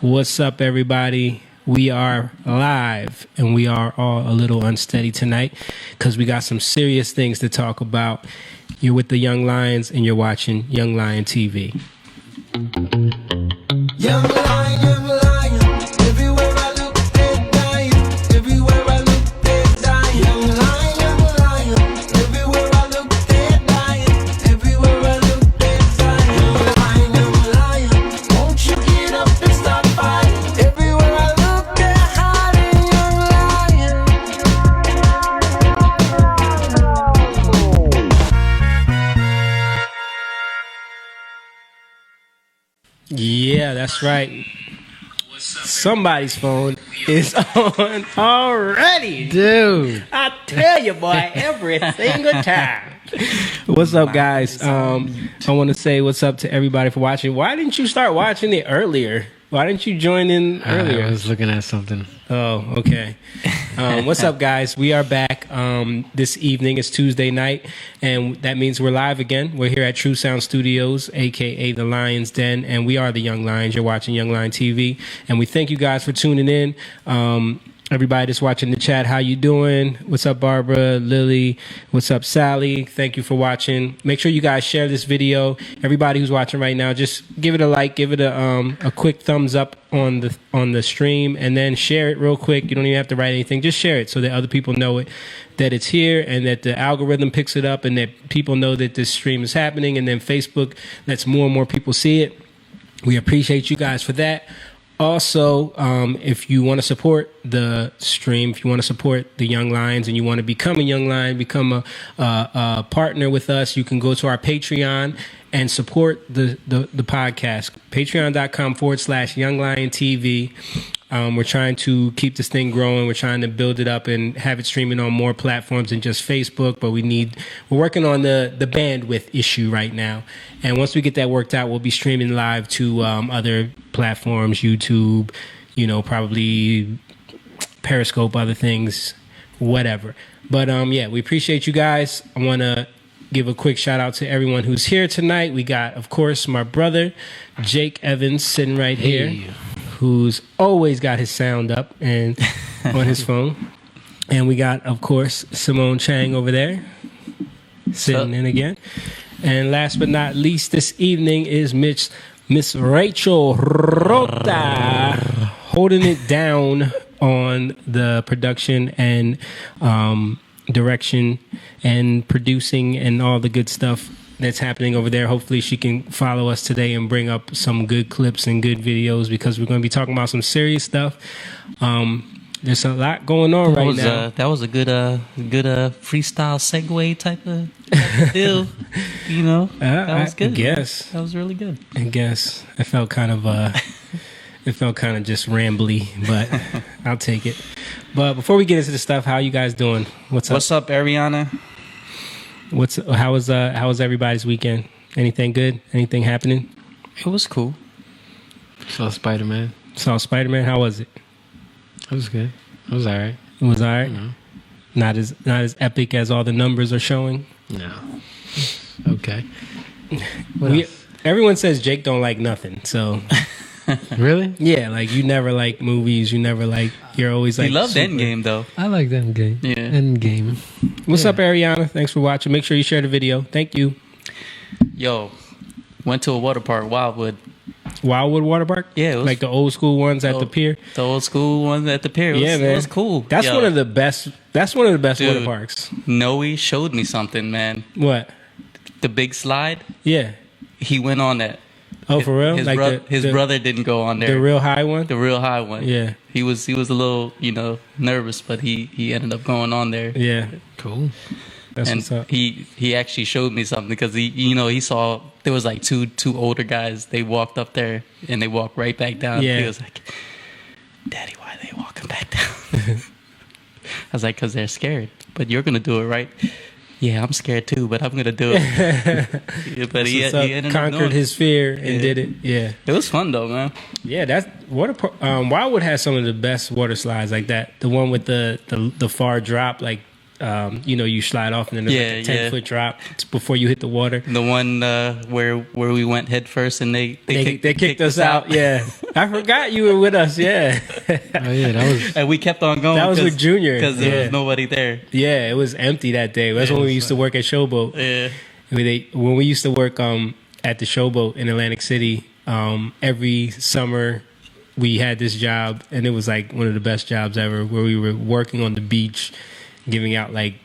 What's up, everybody? We are live, and we are all a little unsteady tonight because we got some serious things to talk about. You're with the Young Lions, and you're watching Young Lion TV. Young lion, everywhere I look, they're dying. Everywhere I look, they're dying. Young lion, everywhere I look, they're dying. Everywhere I look, they're dying. Young lion, won't you get up and stop fighting? Everywhere I look, they're hiding. Yeah, that's right. Somebody's phone is on already. Dude. I tell you, boy, every single time. What's up, guys? I want to say what's up to everybody for watching. Why didn't you start watching it earlier? Why didn't you join in earlier? I was looking at something. Oh, okay. What's up, guys? We are back this evening. It's Tuesday night, and that means we're live again. We're here at True Sound Studios, a.k.a. The Lion's Den, and we are the Young Lions. You're watching Young Lion TV, and we thank you guys for tuning in. Everybody that's watching the chat, how you doing? What's up, Barbara, Lily? What's up, Sally? Thank you for watching. Make sure you guys share this video. Everybody who's watching right now, just give it a like, give it a quick thumbs up on the stream, and then share it real quick. You don't even have to write anything. Just share it so that other people know it, that it's here, and that the algorithm picks it up, and that people know that this stream is happening, and then Facebook lets more and more people see it. We appreciate you guys for that. Also, if you want to support the stream, if you want to support the Young Lions and you want to become a Young Lion, become a partner with us, you can go to our Patreon and support the podcast. Patreon.com/Young Lion TV. We're trying to keep this thing growing. We're trying to build it up and have it streaming on more platforms than just Facebook. But we're working on the bandwidth issue right now. And once we get that worked out, we'll be streaming live to other platforms, YouTube, probably Periscope, other things, whatever. But yeah, we appreciate you guys. I want to give a quick shout out to everyone who's here tonight. We got, of course, my brother, Jake Evans, sitting right here, who's always got his sound up and on his phone. And we got, of course, Simone Chang over there, sitting in again. And last but not least this evening is Miss Rachel Rota, holding it down on the production and direction and producing and all the good stuff that's happening over there. Hopefully she can follow us today and bring up some good clips and good videos, because we're going to be talking about some serious stuff. There's a lot going on right now. That was a good freestyle segue type of deal. That was good. I guess that was really good. I guess it felt kind of just rambly, but I'll take it. But before we get into the stuff, how you guys doing? What's up? What's up, Ariana? How was everybody's weekend? Anything good? Anything happening? It was cool. Saw Spider-Man. How was it? It was good. It was all right. It was all right? Not as epic as all the numbers are showing? No. Okay. Everyone says Jake don't like nothing, so... Really? Yeah, like you never like movies. You never like... You're always like... He loved Endgame, though. I like Endgame. Yeah. Endgame. What's up, Ariana? Thanks for watching. Make sure you share the video. Thank you. Yo, went to a water park, Wildwood Water Park? Yeah. It was like the old school ones at the pier? The old school ones at the pier. Man. It was cool. That's one of the best Dude, water parks. Noe showed me something, man. What? The big slide. Yeah. He went on that. Oh, for real? His brother didn't go on there. The real high one? The real high one. Yeah. He was a little, nervous, but he ended up going on there. Yeah. Cool. That's and what's up. he actually showed me something, because he saw there was like two older guys. They walked up there and they walked right back down. Yeah. He was like, "Daddy, why are they walking back down?" I was like, "Cause they're scared. But you're gonna do it, right?" Yeah, I'm scared too, but I'm gonna do it. But he ended conquered up his fear and did it. Yeah, it was fun though, man. Yeah, that's Wildwood has some of the best water slides like that. The one with the far drop, like you slide off and then there's like a 10-foot drop before you hit the water. The one where we went head first and they kicked us out. Yeah, I forgot you were with us. Yeah. Oh yeah, that was. And we kept on going. That was with Junior because there was nobody there. Yeah, it was empty that day. That's when we used to work at Showboat. Yeah. When we used to work at the Showboat in Atlantic City, every summer we had this job, and it was like one of the best jobs ever, where we were working on the beach, giving out like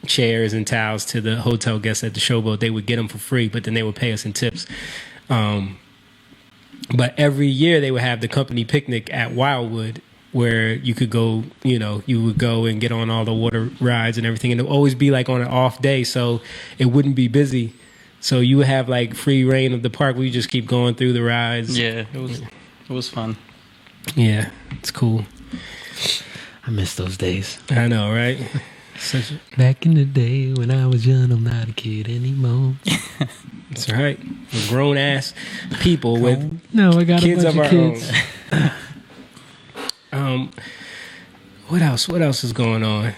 chairs and towels to the hotel guests at the Showboat. They would get them for free, but then they would pay us in tips. But every year they would have the company picnic at Wildwood, where you could go, you would go and get on all the water rides and everything. And it would always be like on an off day, so it wouldn't be busy. So you would have like free reign of the park. We just keep going through the rides. Yeah, it was fun. Yeah, it's cool. I miss those days. I know, right? Back in the day when I was young, I'm not a kid anymore. That's right. We're grown ass people with I got kids a bunch of our kids. own. What else? What else is going on?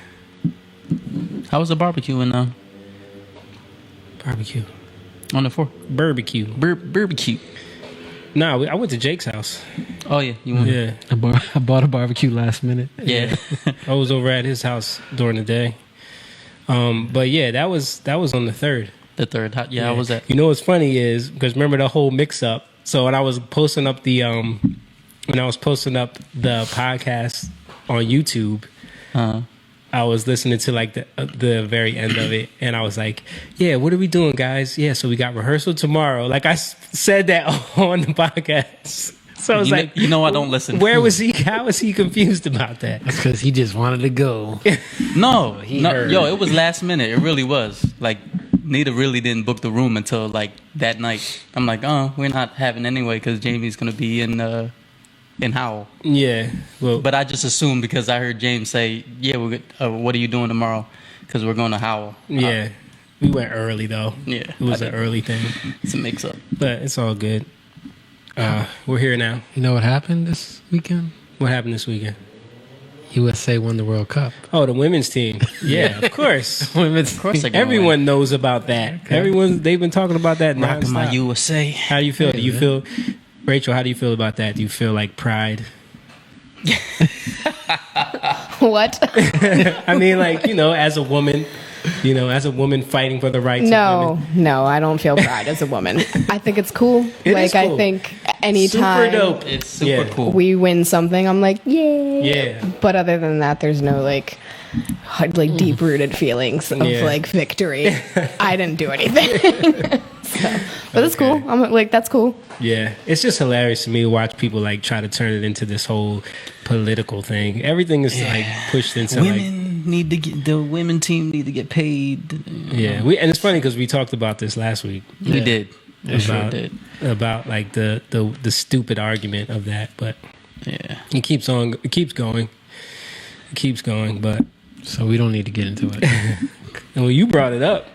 How was the barbecue in Barbecue. on the 4th? Barbecue. Barbecue. No, I went to Jake's house. Oh yeah, you went. Yeah. I bought a barbecue last minute. Yeah. I was over at his house during the day. But yeah, that was on the 3rd. The 3rd. Yeah, I was at. You know what's funny is, because remember the whole mix up. So when I was posting up the podcast on YouTube, I was listening to like the very end of it, and I was like, "Yeah, what are we doing, guys? Yeah, so we got rehearsal tomorrow." Like I said that on the podcast. So I was I don't listen. Where was he? How was he confused about that? That's because he just wanted to go. No, heard. it was last minute. It really was. Like, Nita really didn't book the room until like that night. I'm like, we're not having anyway because Jamie's gonna be in Howell. Yeah, well, But I just assumed because I heard James say, "Yeah, what are you doing tomorrow?" Because we're going to Howell. yeah, we went early though. Yeah, it was an early thing, It's a mix up. but it's all good. We're here now. You know what happened this weekend? What happened this weekend? USA won the World Cup. Oh, the women's team. Yeah, of course. Women's. Of course, they're gonna Everyone knows about that. Okay. They've been talking about that win. Rocking my nonstop. USA. How do you feel? Do you feel, Rachel? How do you feel about that? Do you feel like pride? What? I mean, like, as a woman, fighting for the rights of women. No, I don't feel pride as a woman. I think it's cool. It like is cool. I think anytime Super dope. It's super Yeah. cool. we win something, I'm like, yay. Yeah. But other than that, there's no like deep rooted feelings of Yeah. like victory. I didn't do anything. But it's cool. I'm like, that's cool. Yeah, it's just hilarious to me to watch people like try to turn it into this whole political thing. Everything is like pushed into Women need to get the women team need to get paid. Yeah, and it's funny because we talked about this last week. We did. We sure About, did. about like the stupid argument of that, but Yeah. it keeps going. But So we don't need to get into it. well, you brought it up.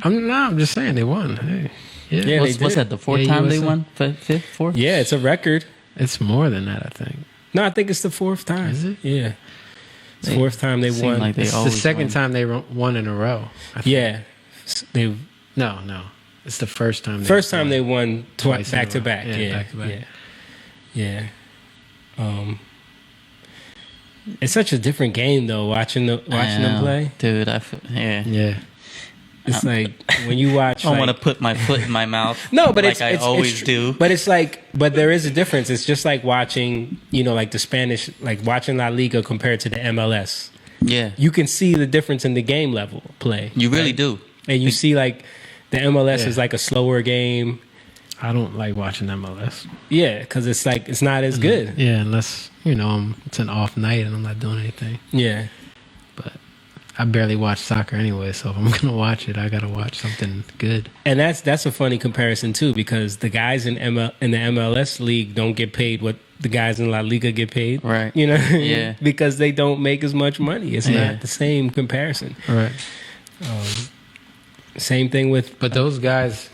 I'm just saying they won. Hey. Yeah. Yeah, What's they that? did. The 4th Yeah, time they USA. won? Fifth, 4th? Yeah, it's a record. It's more than that, I think. No, I think it's the 4th time. Is it? Yeah, it's the They 4th time they seem won. like they It's the always second win. time they won in a row. I think. Yeah, they No. It's the first time. first time they won Twice in a back to row. back. Yeah, Yeah, back to back. Yeah. It's such a different game though. Watching them play, Dude, yeah. Yeah. it's like when you watch. I like, want to put my foot in my mouth. No, but like I always do. But it's like, but there is a difference. It's just like watching, like the Spanish, like watching La Liga compared to the MLS. Yeah, You can see the difference in the game level play. you really right? do. And you see like the MLS Yeah. is like a slower game. I don't like watching MLS. Yeah, because it's like it's not as good. Yeah, unless it's an off night and I'm not doing anything. Yeah. But I barely watch soccer anyway, so if I'm gonna watch it, I gotta watch something good. And that's a funny comparison too, because the guys in the MLS league don't get paid what the guys in La Liga get paid. Right. You know what I mean? Yeah. Because they don't make as much money. It's Yeah. not the same comparison. All right. Same thing with But those guys,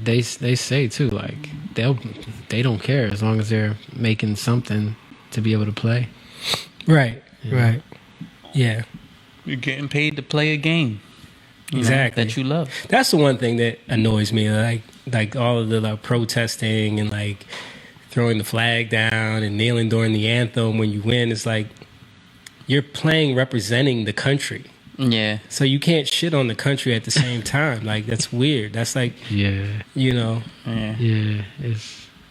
they say too, like they don't care as long as they're making something to be able to play. right. Yeah. Yeah. You're getting paid to play a game. Exactly. That you love. That's the one thing that annoys me. Like all of the protesting and like throwing the flag down and kneeling during the anthem when you win. It's like you're playing representing the country. Yeah. So you can't shit on the country at the same time. Like that's weird. That's like Yeah. you know. Yeah.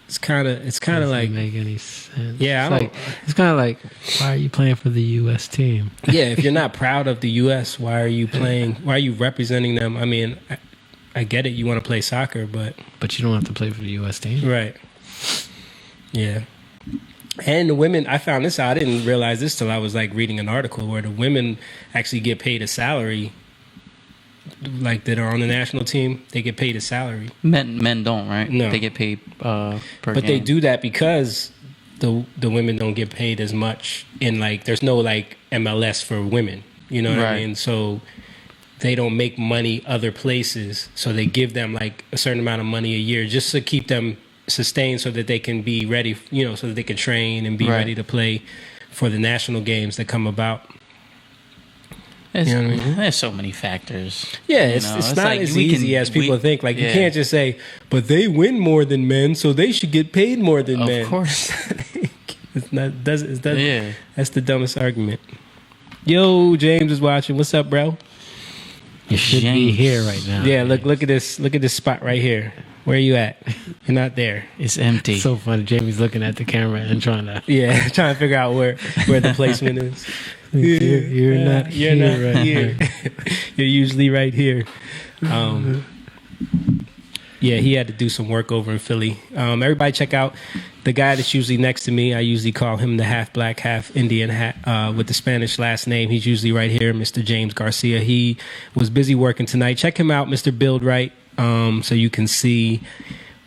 It's kind of Doesn't like make any sense. Yeah, it's kind of like, why are you playing for the U.S. team? yeah. If you're not proud of the U.S., why are you playing? Why are you representing them? I mean, I get it. You want to play soccer, but But you don't have to play for the U.S. team. right. Yeah. And the women, I found this out. I didn't realize this till I was like reading an article where the women actually get paid a salary, like that are on the national team. They get paid a salary, Men don't, right? No. They get paid per but game. they do that because the women don't get paid as much. In like, there's no like MLS for women. You know what I Right. mean? So they don't make money other places. So they give them like a certain amount of money a year just to keep them sustained so that they can be ready, so that they can train and be Right. ready to play for the national games that come about. There's, You know what I mean? there's so many factors. Yeah, You it's know, not like as we easy can- as people we- think. Like, you yeah. can't just say, but they win more than men, so they should get paid more than men. Of course. It's not, doesn't, Yeah. That's the dumbest argument. Yo, James is watching. What's up, bro? You should be James. here right now. Yeah, look at this. Look at this spot right here. Where are you at? You're not there. It's empty. It's so funny. Jamie's looking at the camera and trying to. Yeah, trying to figure out where the placement is. You're not You're here not right here. You're usually right here. Yeah, he had to do some work over in Philly. Everybody check out the guy that's usually next to me. I usually call him the half black, half Indian with the Spanish last name. He's usually right here, Mr. James Garcia. He was busy working tonight. Check him out, Mr. Build Right, so you can see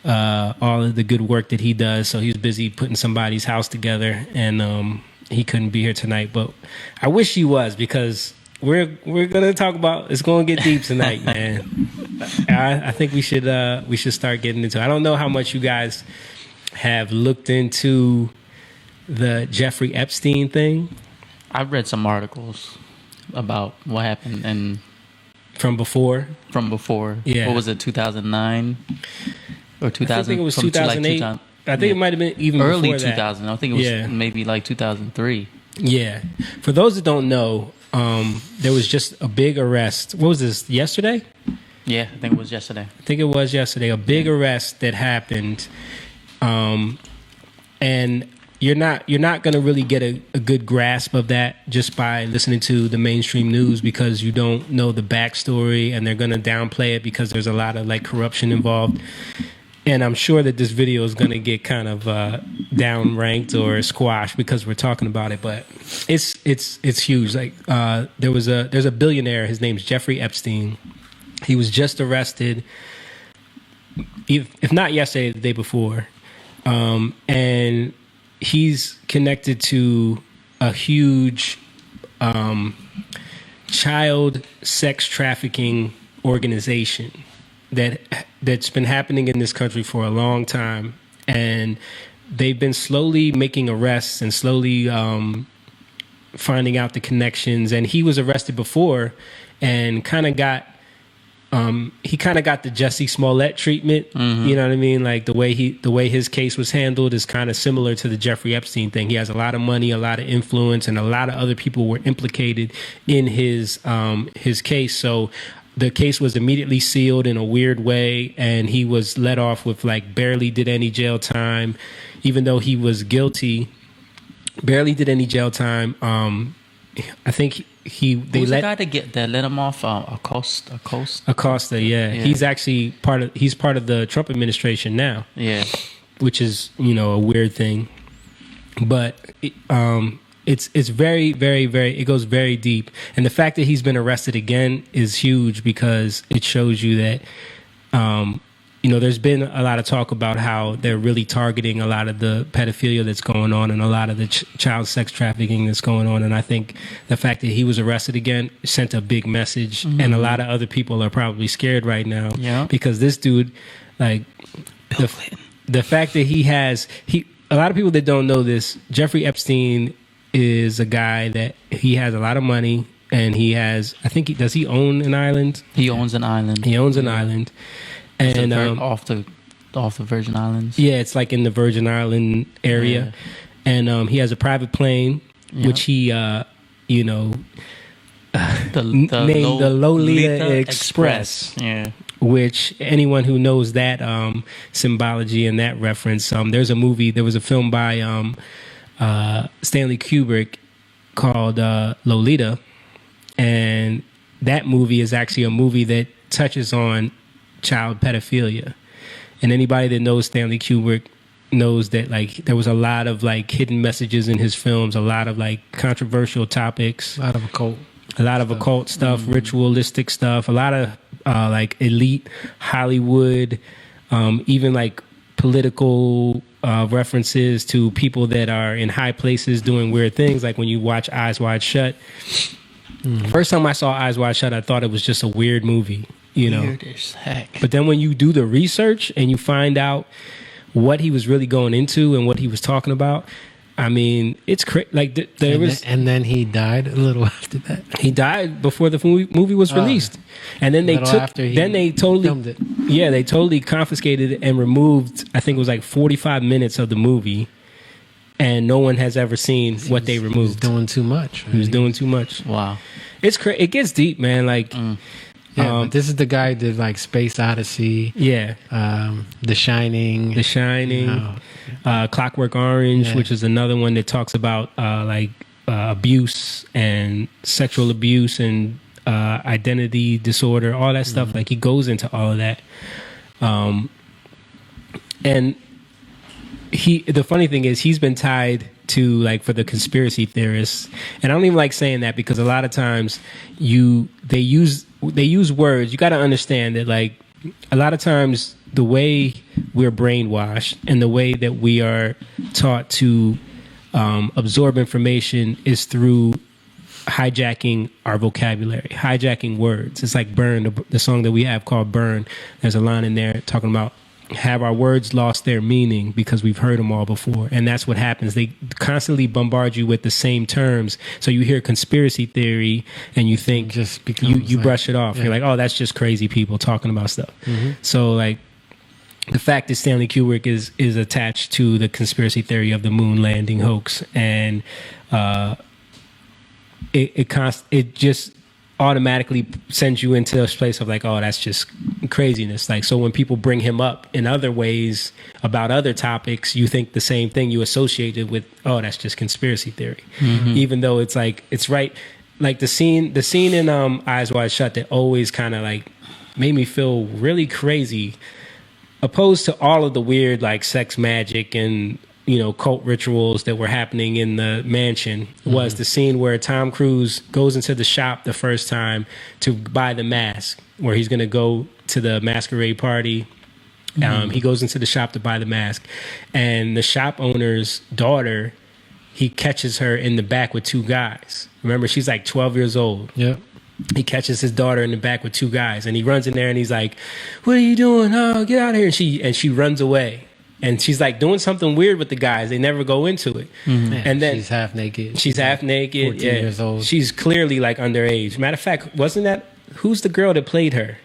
all of the good work that he does. So he's busy putting somebody's house together, and he couldn't be here tonight. But I wish he was, because we're gonna talk about, it's gonna get deep tonight, man. I think we should start getting into it. I don't know how much you guys have looked into the Jeffrey Epstein thing I've read some articles about what happened and from before. from before. Yeah. What was it, 2009 or 2000? I think it was from 2008. 2000 I think it might have been even early before that. 2000. I think it was Yeah. maybe like 2003. Yeah. For those that don't know, there was just a big arrest. What was this, yesterday? Yeah, I think it was yesterday. I think it was yesterday. A big arrest that happened, and you're not going to really get a good grasp of that just by listening to the mainstream news, because you don't know the backstory, and they're going to downplay it because there's a lot of like corruption involved. And I'm sure that this video is going to get kind of downranked or squashed because we're talking about it, but it's huge. Like there's a billionaire. His name's Jeffrey Epstein. He was just arrested, if not yesterday, the day before, and he's connected to a huge child sex trafficking organization that's been happening in this country for a long time, and they've been slowly making arrests and slowly finding out the connections. And he was arrested before, and kind of got the Jussie Smollett treatment. You know what I mean? Like the way his case was handled is kind of similar to the Jeffrey Epstein thing. He has a lot of money, a lot of influence, and a lot of other people were implicated in his case. So the case was immediately sealed in a weird way, and he was let off with like barely did any jail time, even though he was guilty. Barely did any jail time. I think they Who's let the guy that let him off? Acosta. Acosta. Yeah, Yeah. he's actually part of the Trump administration now, Yeah. which is a weird thing, but it's very, very, very, it goes very deep. And the fact that he's been arrested again is huge, because it shows you that, there's been a lot of talk about how they're really targeting a lot of the pedophilia that's going on and a lot of the child sex trafficking that's going on. And I think the fact that he was arrested again sent a big message. And a lot of other people are probably scared right now, Yeah. because this dude, like, the fact that a lot of people that don't know this, Jeffrey Epstein is a guy that he has a lot of money. and he has, I think, does he own an island? He owns an island. He owns an island, and off the Virgin Islands. yeah, it's like in the Virgin Island area, and he has a private plane, which he, you know, named the Lolita Express. Yeah. Which anyone who knows that symbology and that reference, there was a film by Stanley Kubrick called Lolita, and that movie is actually a movie that touches on child pedophilia. And anybody that knows Stanley Kubrick knows that like there was a lot of like hidden messages in his films, a lot of like controversial topics, A lot of occult stuff, ritualistic stuff, a lot of like elite Hollywood, even like political references to people that are in high places doing weird things. Like when you watch Eyes Wide Shut. First time I saw Eyes Wide Shut, I thought it was just a weird movie, you know. Weird as heck. But then when you do the research and you find out what he was really going into and what he was talking about, I mean, it's crazy. Like and then he died a little after that. He died before the movie was released, and then they filmed it. Yeah, they totally confiscated it and removed. I think it was like 45 minutes of the movie, and no one has ever seen what they removed. He was doing too much. He was doing too much. Wow, it's crazy. It gets deep, man. Like. Yeah, but this is the guy that did like Space Odyssey. Yeah. The Shining. Clockwork Orange, which is another one that talks about abuse and sexual abuse and identity disorder, all that stuff. Like he goes into all of that. And the funny thing is he's been tied to like for the conspiracy theorists, and I don't even like saying that because a lot of times they use words. You got to understand that like a lot of times the way we're brainwashed and the way that we are taught to absorb information is through hijacking our vocabulary, hijacking words. It's like Burn, the song that we have called Burn. There's a line in there talking about have our words lost their meaning because we've heard them all before. And that's what happens. They constantly bombard you with the same terms. So you hear conspiracy theory and you think just becomes you brush it off. You're like, oh, that's just crazy people talking about stuff. So like the fact that Stanley Kubrick is attached to the theory of the moon landing hoax, and it just automatically sends you into a place of like, oh, that's just craziness. Like, so when people bring him up in other ways about other topics, you think the same thing. You associate it with, oh, that's just conspiracy theory, even though it's like it's right. Like the scene in Eyes Wide Shut that always kind of like made me feel really crazy, opposed to all of the weird like sex magic and cult rituals that were happening in the mansion, was the scene where Tom Cruise goes into the shop the first time to buy the mask, where he's going to go to the masquerade party. He goes into the shop to buy the mask, and the shop owner's daughter, he catches her in the back with two guys. Remember, she's like 12 years old. Yeah. He catches his daughter in the back with two guys, and he runs in there and he's like, "What are you doing? Oh, get out of here!" And she runs away. And she's like doing something weird with the guys. They never go into it. And then she's half naked. She's half naked. 14 years old. She's clearly like underage. Matter of fact, wasn't that who's the girl that played her?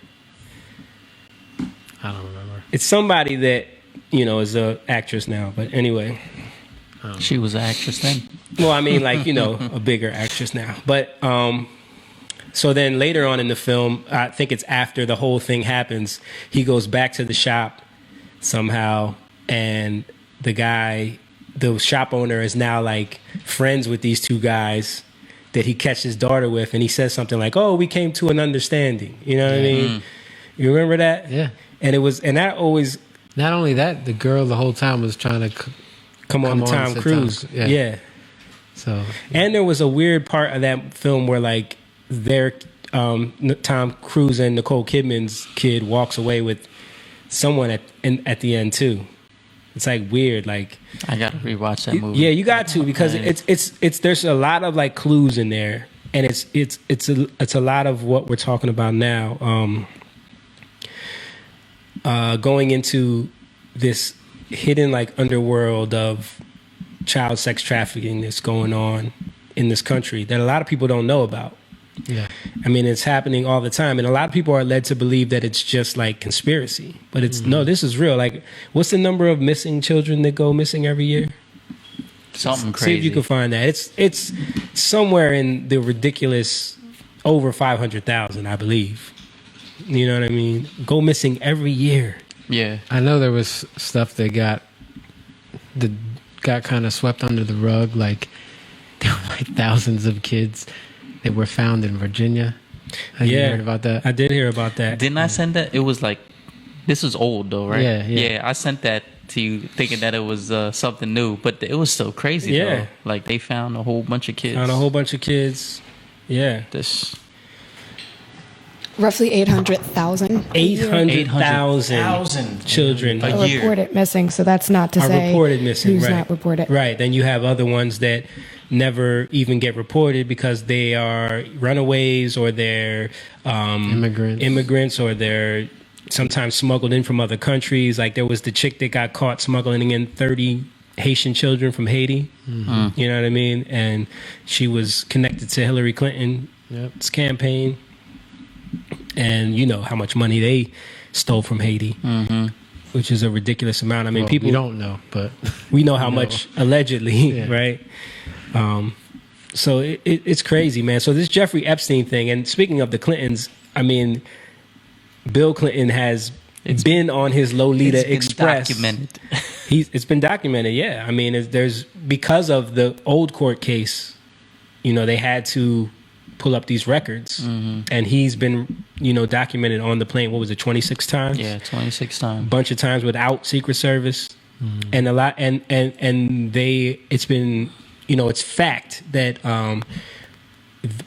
I don't remember. It's somebody that is a actress now. But anyway, she was an actress then. Well, I mean, like a bigger actress now. But so then later on in the film, I think it's after the whole thing happens, he goes back to the shop somehow. And the shop owner is now like friends with these two guys that he catches his daughter with, and he says something like, "Oh, we came to an understanding." You know what I mean? You remember that? Yeah. And that always. Not only that, the girl the whole time was trying to come on Tom Cruise. Yeah. So. And there was a weird part of that film where like Tom Cruise and Nicole Kidman's kid walks away with someone at the end too. It's like weird. Like I gotta rewatch that movie. Yeah, you got to, because it's there's a lot of like clues in there, and it's a lot of what we're talking about now. Going into this hidden like underworld of child sex trafficking that's going on in this country that a lot of people don't know about. Yeah. I mean, it's happening all the time, and a lot of people are led to believe that it's just like conspiracy, but it's no. This is real. Like, what's the number of missing children that go missing every year? Something See if you crazy. can find that. It's somewhere in the ridiculous over 500,000, I believe. You know what I mean? Go missing every year. Yeah. I know there was stuff that got kind of swept under the rug. Like there were like thousands of kids that were found in Virginia. Have you heard about that? I did hear about that. Didn't I send that? It was like, this was old though, right? Yeah. I sent that to you thinking that it was something new, but it was still crazy Yeah. though. Like they found a whole bunch of kids. Found a whole bunch of kids. Yeah. This Roughly 800,000. 800,000 children A Are year. reported missing, so that's not to are say reported missing. who's Right. not reported. Right. Then you have other ones that never even get reported because they are runaways or they're immigrants or they're sometimes smuggled in from other countries. Like there was the chick that got caught smuggling in 30 Haitian children from Haiti. Mm-hmm. You know what I mean? And she was connected to Hillary Clinton's campaign. And you know how much money they stole from Haiti, which is a ridiculous amount. I mean, Well, people we don't know, but we know how much allegedly, Yeah. right? So it's crazy, man. So this Jeffrey Epstein thing, and speaking of the Clintons, I mean, Bill Clinton has been on his Lolita It's been Express. documented. It's been documented, yeah. I mean, there's because of the old court case, you know, they had to pull up these records, and he's been, you know, documented on the plane. What was it, 26 times? Yeah, 26 A times. bunch of times without Secret Service, and a lot, and it's been, you know, it's fact that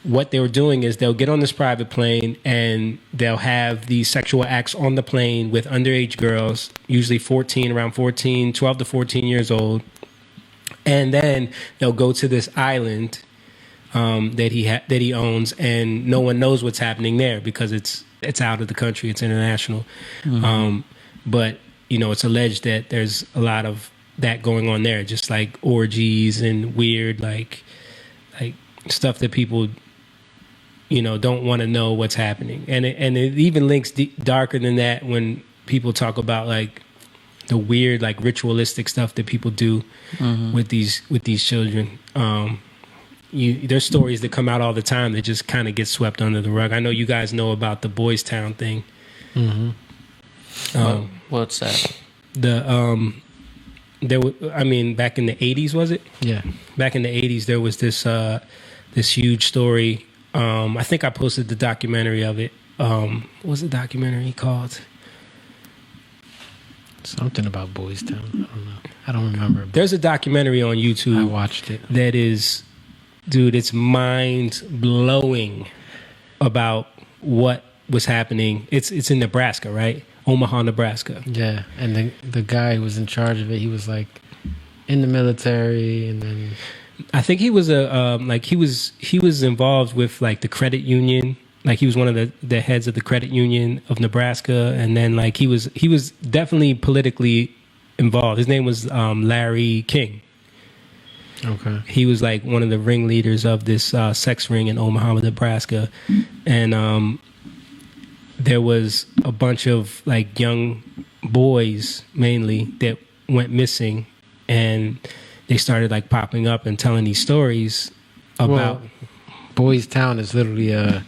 what they were doing is they'll get on this private plane and they'll have these sexual acts on the plane with underage girls, usually 12 to 14 years old, and then they'll go to this island that he owns, and no one knows what's happening there because it's out of the country, it's international. But you know, it's alleged that there's a lot of that going on there, just like orgies and weird like stuff that people, you know, don't want to know what's happening, and it even links darker than that when people talk about like the weird like ritualistic stuff that people do with these children. There's stories that come out all the time that just kind of get swept under the rug. I know you guys know about the Boys Town thing. What's that? Back in the 80s, was it? yeah. Back in the 80s, there was this huge story. I think I posted the documentary of it. What was the documentary called? Something about Boys Town. I don't know. I don't remember. But There's a documentary on YouTube. I watched it. That is, dude, it's mind blowing about what was happening. It's in Nebraska, right? Omaha, Nebraska. Yeah, and the guy who was in charge of it, he was like in the military, and then I think he was he was involved with like the credit union. Like he was one of the heads of the credit union of Nebraska, and then like he was definitely politically involved. His name was Larry King. okay, He was like one of the ringleaders of this sex ring in Omaha, Nebraska, and there was a bunch of like young boys mainly that went missing, and they started like popping up and telling these stories about. Well, Boys Town is literally a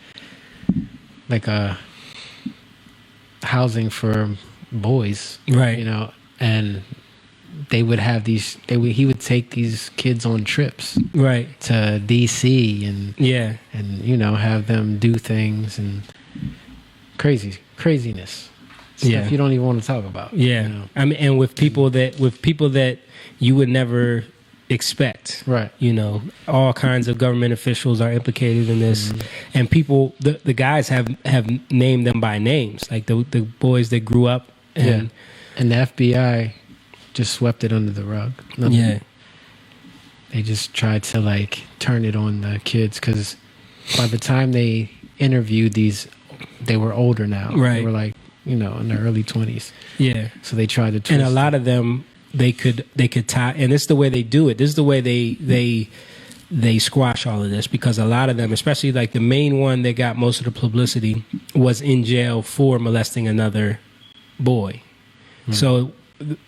housing for boys, Right. You know, and they would have these. He would take these kids on trips Right. to DC and Yeah. you know, have them do things and craziness stuff Yeah. you don't even want to talk about. Yeah. you know? I mean, and with people that you would never expect. Right. You know, all kinds of government officials are implicated in this, and people, the guys have named them by names, like the boys that grew up. And and the FBI just swept it under the rug. Nothing. They just tried to like turn it on the kids because by the time they interviewed these, they were older now. Right. They were like, you know, in their early 20s. Yeah. So they tried to twist And a lot of them, they could tie, and this is the way they do it. This is the way they they squash all of this because a lot of them, especially like the main one that got most of the publicity, was in jail for molesting another boy. So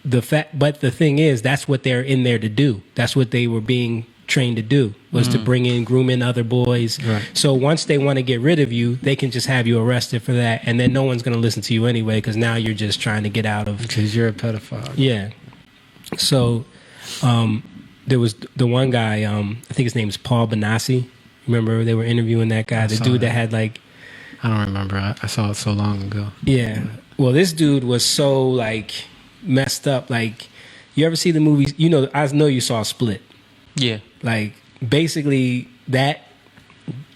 but the thing is, that's what they're in there to do. That's what they were being trained to do, was to bring in, groom in other boys. Right. So once they want to get rid of you, they can just have you arrested for that, and then no one's going to listen to you anyway because now you're just trying to get out of. Because you're a pedophile. Yeah. So there was the one guy, I think his name is Paul Benassi. Remember they were interviewing that guy, the dude that had like. I don't remember. I saw it so long ago. Yeah. Well, this dude was so like messed up. Like, you ever see the movies? You know, I know you saw Split. Yeah. Like, basically that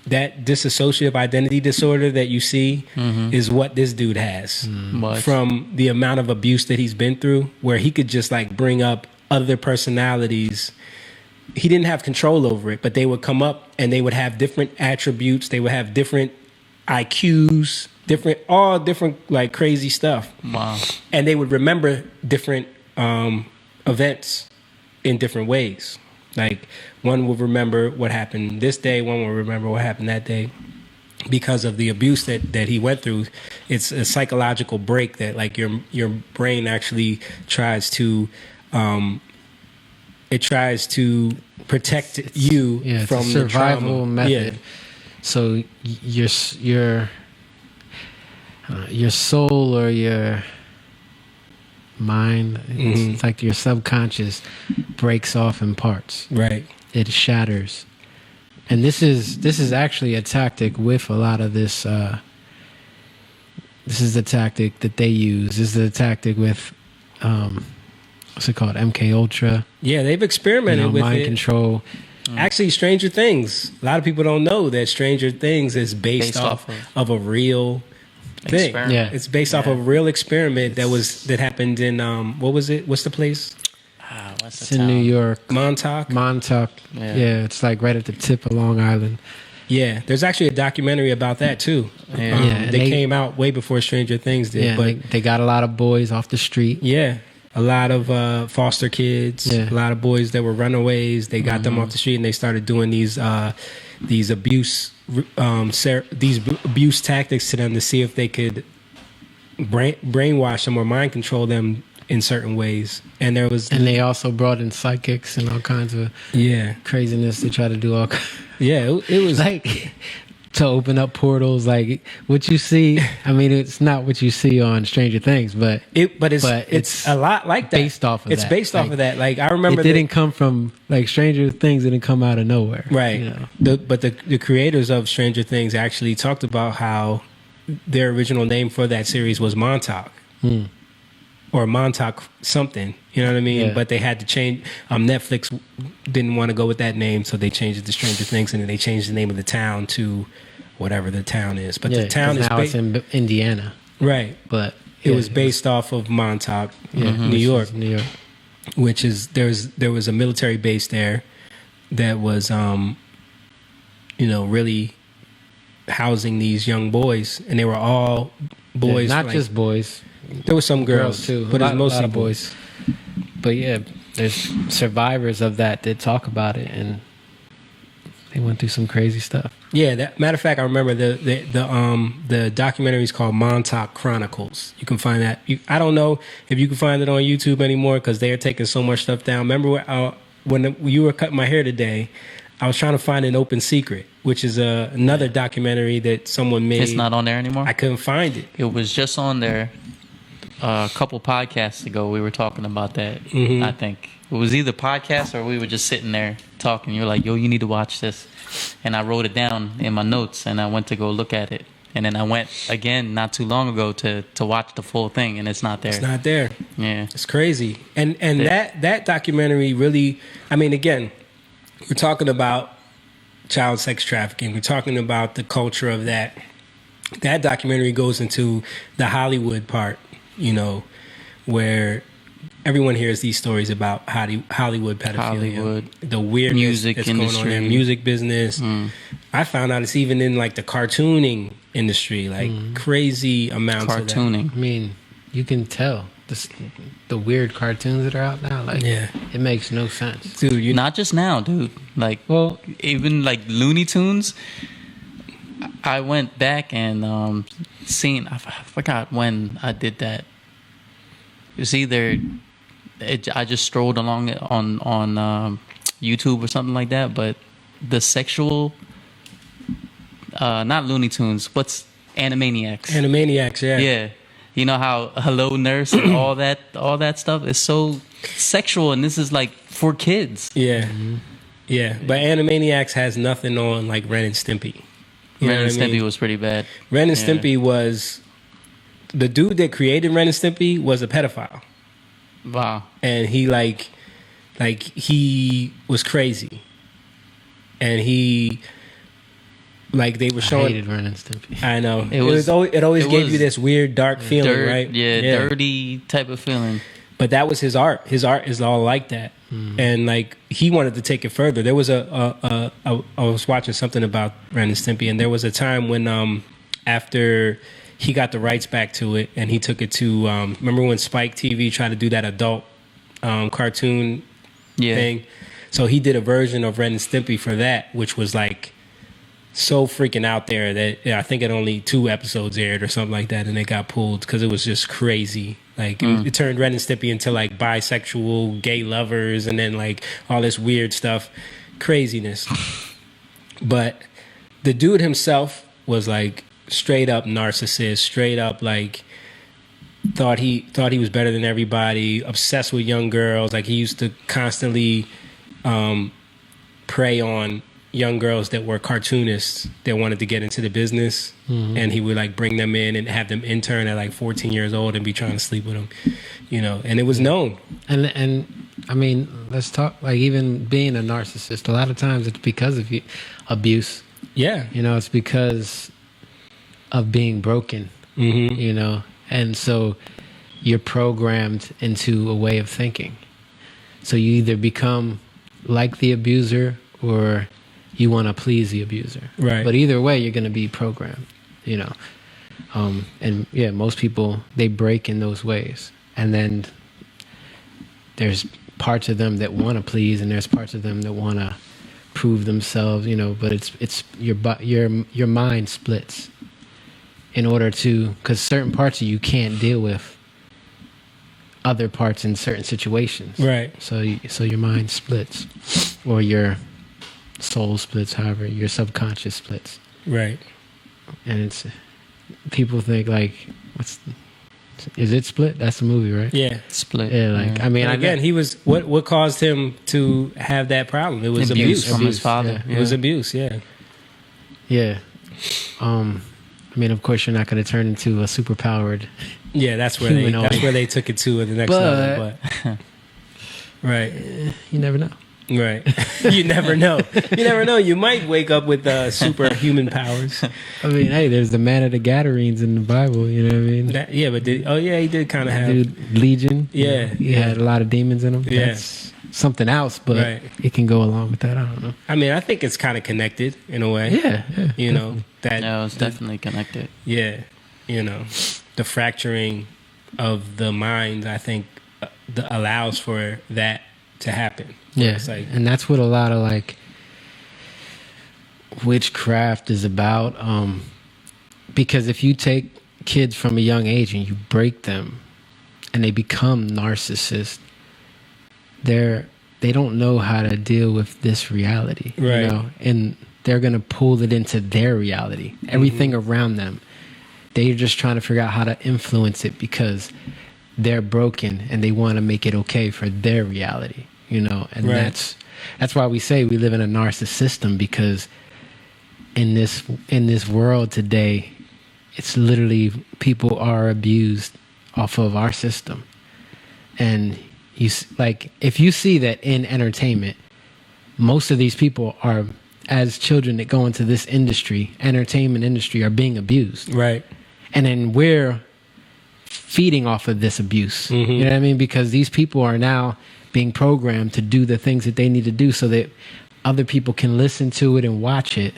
dissociative identity disorder that you see is what this dude has What? from the amount of abuse that he's been through, where he could just like bring up other personalities. He didn't have control over it, but they would come up and they would have different attributes. They would have different IQs, all different like crazy stuff. Wow. And they would remember different events in different ways. Like, one will remember what happened this day, one will remember what happened that day. Because of the abuse that he went through, it's a psychological break that like your brain actually tries to protect you It's from a survival the trauma. method. Yeah. So your soul or your mind, it's like your subconscious breaks off in parts. Right. It shatters. And this is actually a tactic with a lot of this. This is the tactic that they use. This is the tactic with what's it called? MK Ultra. Yeah, they've experimented with mind it. control. Actually, Stranger Things. A lot of people don't know that Stranger Things is based off of a real thing. Experiment. Yeah. It's based off of a real experiment that happened in what was it? What's the place? What's It's the in town? New York. Montauk. Montauk. Yeah. Yeah, it's like right at the tip of Long Island. Yeah, there's actually a documentary about that too. Yeah. Yeah, and they they- came out way before Stranger Things did. Yeah, but they got a lot of boys off the street. yeah, a lot of foster kids, Yeah. a lot of boys that were runaways. They got them off the street and they started doing these abuse abuse tactics to them to see if they could brainwash them or mind control them in certain ways. And there was And they also brought in psychics and all kinds of yeah, craziness to try to do all it was like to open up portals. Like what you see, I mean, it's not what you see on Stranger Things, but it's a lot like that. based off of it's that. based off Like, of that. Like, I remember it didn't come from like Stranger Things. Didn't come out of nowhere, right. You know? But the creators of Stranger Things actually talked about how their original name for that series was Montauk. Or Montauk something, you know what I mean? Yeah. But they had to change. Netflix didn't want to go with that name, so they changed it to Stranger Things, and then they changed the name of the town to whatever the town is. But Yeah, the town 'cause is now it's in Indiana, right. but It was based off of Montauk, New York, New York. which is there was a military base there that was really housing these young boys, and they were all boys, not like- just boys. there were some girls, too, but a it's lot mostly of boys. But yeah, there's survivors of that talk about it, and they went through some crazy stuff. Yeah, matter of fact, I remember the documentary is called Montauk Chronicles. You can find that. I don't know if you can find it on YouTube anymore because they are taking so much stuff down. Remember when you were cutting my hair today, I was trying to find An Open Secret, which is another documentary that someone made. It's not on there anymore? I couldn't find it. It was just on there a couple podcasts ago. We were talking about that. I think it was either podcast or we were just sitting there talking. You're like, yo, you need to watch this. And I wrote it down in my notes and I went to go look at it. And then I went again not too long ago to watch the full thing, and it's not there. It's not there. Yeah. It's crazy. And Yeah. that documentary really, I mean, again, we're talking about child sex trafficking. We're talking about the culture of that. That documentary goes into the Hollywood part, where everyone hears these stories about Hollywood pedophilia, Hollywood. the weirdness Music that's going on industry. there, music business. I found out it's even in like the cartooning industry, like crazy amounts of that. Cartooning. I mean, you can tell. the weird cartoons that are out now. Like, Yeah. it makes no sense. Dude, you Not just now, dude. Like, Well, even like Looney Tunes. I went back and seen. I forgot when I did that. It was either I just strolled along it on YouTube or something like that. But the sexual, not Looney Tunes. What's Animaniacs? Animaniacs, yeah. Yeah. You know how Hello Nurse and all that stuff is so sexual, and this is like for kids. Yeah. Yeah. But Animaniacs has nothing on like Ren and Stimpy. You know Ren and what I Stimpy mean? was pretty bad. Ren and Yeah. Stimpy was the dude that created Ren and Stimpy was a pedophile. Wow. And he he was crazy. And he like they were I showing hated Ren and Stimpy. I know. It was- it always it gave was you this weird dark feeling, Dirt, right? yeah, dirty type of feeling. But that was his art. His art is all like that, and like he wanted to take it further. There was I was watching something about Ren and Stimpy, and there was a time when after he got the rights back to it, and he took it to remember when Spike TV tried to do that adult cartoon Yeah. thing. So he did a version of Ren and Stimpy for that, which was like so freaking out there that I think it only 2 episodes aired or something like that, and it got pulled because it was just crazy. Like it turned Ren and Stimpy into like bisexual gay lovers, and then like all this weird stuff, craziness. But the dude himself was like straight up narcissist, straight up like thought he was better than everybody, obsessed with young girls. Like he used to constantly prey on young girls that were cartoonists that wanted to get into the business, and he would like bring them in and have them intern at like 14 years old and be trying to sleep with them, you know, and it was known. And I mean, let's talk, like, even being a narcissist, a lot of times it's because of abuse. Yeah. You know, it's because of being broken, you know, and so you're programmed into a way of thinking. So you either become like the abuser or you want to please the abuser. Right. But either way, you're going to be programmed, you know. And yeah, most people, they break in those ways. And then there's parts of them that want to please, and there's parts of them that want to prove themselves, you know, but it's your mind splits in order to, because certain parts of you can't deal with other parts in certain situations. Right. So your mind splits, or your soul splits, however, your subconscious splits. Right. And it's, people think like, is it Split? That's the movie, right? Yeah. Split. Yeah, like, I mean, And again, he was what caused him to have that problem? It was abuse from his father. Yeah. It was abuse. Yeah. Yeah. I mean, of course, you're not going to turn into a superpowered. Yeah, that's where Humanoid. they took it to at the next level. But right. You never know. Right. You never know. You never know. You might wake up with superhuman powers. I mean, hey, there's the man of the Gadarenes in the Bible. You know what I mean? He did kind of have. Dude, Legion. Yeah, He had a lot of demons in him. Yeah. That's something else, but Right. it can go along with that. I don't know. I mean, I think it's kind of connected in a way. Yeah. You know that. No, it's definitely connected. Yeah. You know, the fracturing of the mind, I think, allows for that to happen. Yeah, It's like, and that's what a lot of like witchcraft is about. Because if you take kids from a young age and you break them, and they become narcissists, they don't know how to deal with this reality, Right. You know, and they're gonna pull it into their reality. Everything around them, they're just trying to figure out how to influence it because they're broken and they want to make it okay for their reality, you know. And Right. that's why we say we live in a narcissist system, because in this world today, it's literally people are abused off of our system. And like, if you see that in entertainment, most of these people are, as children that go into this industry, entertainment industry, are being abused. right. And then we're feeding off of this abuse. You know what I mean? Because these people are now being programmed to do the things that they need to do so that other people can listen to it and watch it.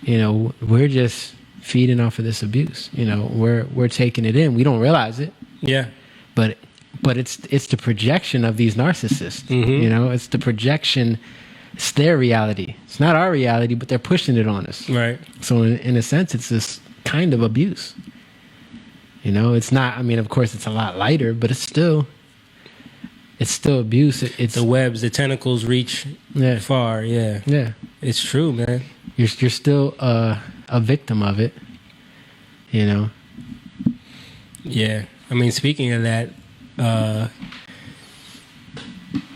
You know, we're just feeding off of this abuse. You know, we're taking it in. We don't realize it. Yeah. but it's the projection of these narcissists. You know, it's the projection. It's their reality. It's not our reality, but they're pushing it on us. Right. So in a sense, it's this kind of abuse. You know, it's not. I mean, of course, it's a lot lighter, but it's still abuse. It's The webs, the tentacles reach far. Yeah. yeah. It's true, man. You're still a victim of it. You know. Yeah. I mean, speaking of that,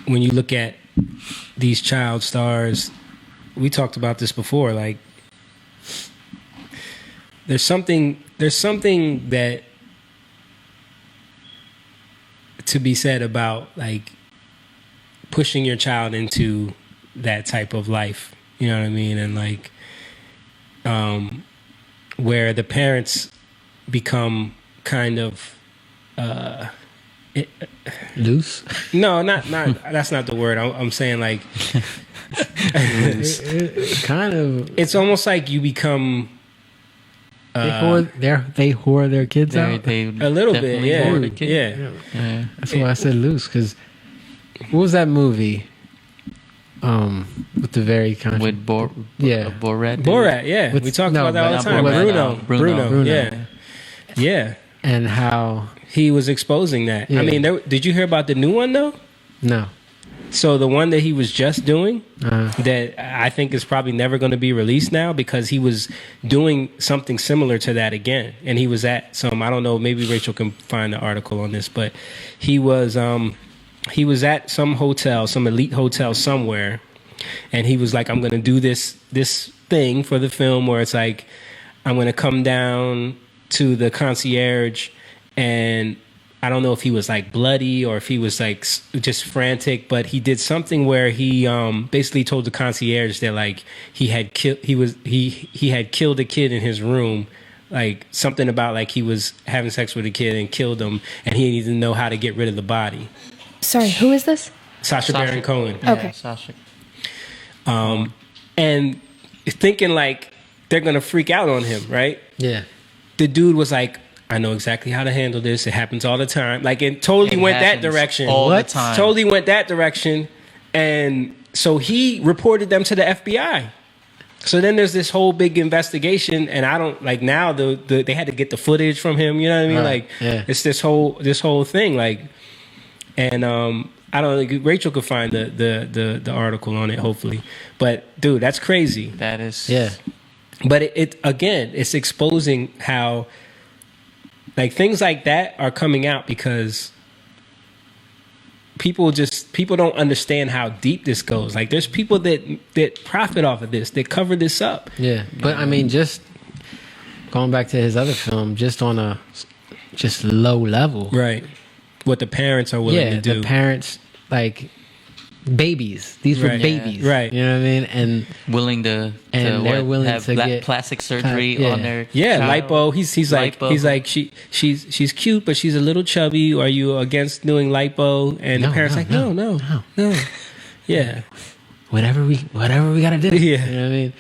when you look at these child stars, we talked about this before. Like, there's something that to be said about like pushing your child into that type of life. You know what I mean? And like, where the parents become kind of Loose. no, not that's not the word. I'm saying like Kind of. it's almost like you become They whore their kids out. a little bit, definitely yeah, whore the kid. yeah. That's why I said loose. Because what was that movie? With the very with Borat. Borat, yeah, With- we talk no, about that all the not time. Borat, Bruno, Bruno. yeah. And how He was exposing that. Yeah. I mean, did you hear about the new one though? no. So the one that he was just doing, Uh, that I think is probably never going to be released now, because he was doing something similar to that again, and he was at some, I don't know, maybe Rachel can find the article on this, but he was at some hotel, some elite hotel somewhere, and he was like, I'm going to do this thing for the film where it's like, I'm going to come down to the concierge, and I don't know if he was like bloody or if he was like just frantic, but he did something where he basically told the concierge that like he had killed a kid in his room, like something about like he was having sex with a kid and killed him, and he didn't even know how to get rid of the body. Sorry, who is this? Sacha Baron Cohen. Yeah, Okay. Sasha. And thinking like they're gonna freak out on him, right? yeah. The dude was like, I know exactly how to handle this. It happens all the time. Like, it totally It went that happens direction. all the time. Totally went that direction. And so he reported them to the FBI. So then there's this whole big investigation, and I don't like now they had to get the footage from him. You know what I mean? Right. Like, Yeah. it's this whole thing. Like, and I don't know. Rachel could find the article on it, hopefully. But dude, that's crazy. That is. Yeah. But it again, it's exposing how like things like that are coming out because people don't understand how deep this goes. Like, there's people that profit off of this, that cover this up. Yeah. But I mean, just going back to his other film, just on a just low level. Right. What the parents are willing to do. The parents, like babies. These were Right. babies. Yeah. Right. You know what I mean? And Willing to they're willing have to get plastic surgery yeah. on their yeah, child. lipo. He's like Lipo. she's cute, but she's a little chubby. Are you against doing lipo? And the No, parents no, like, no, no. Yeah. whatever we gotta do. Yeah. You know what I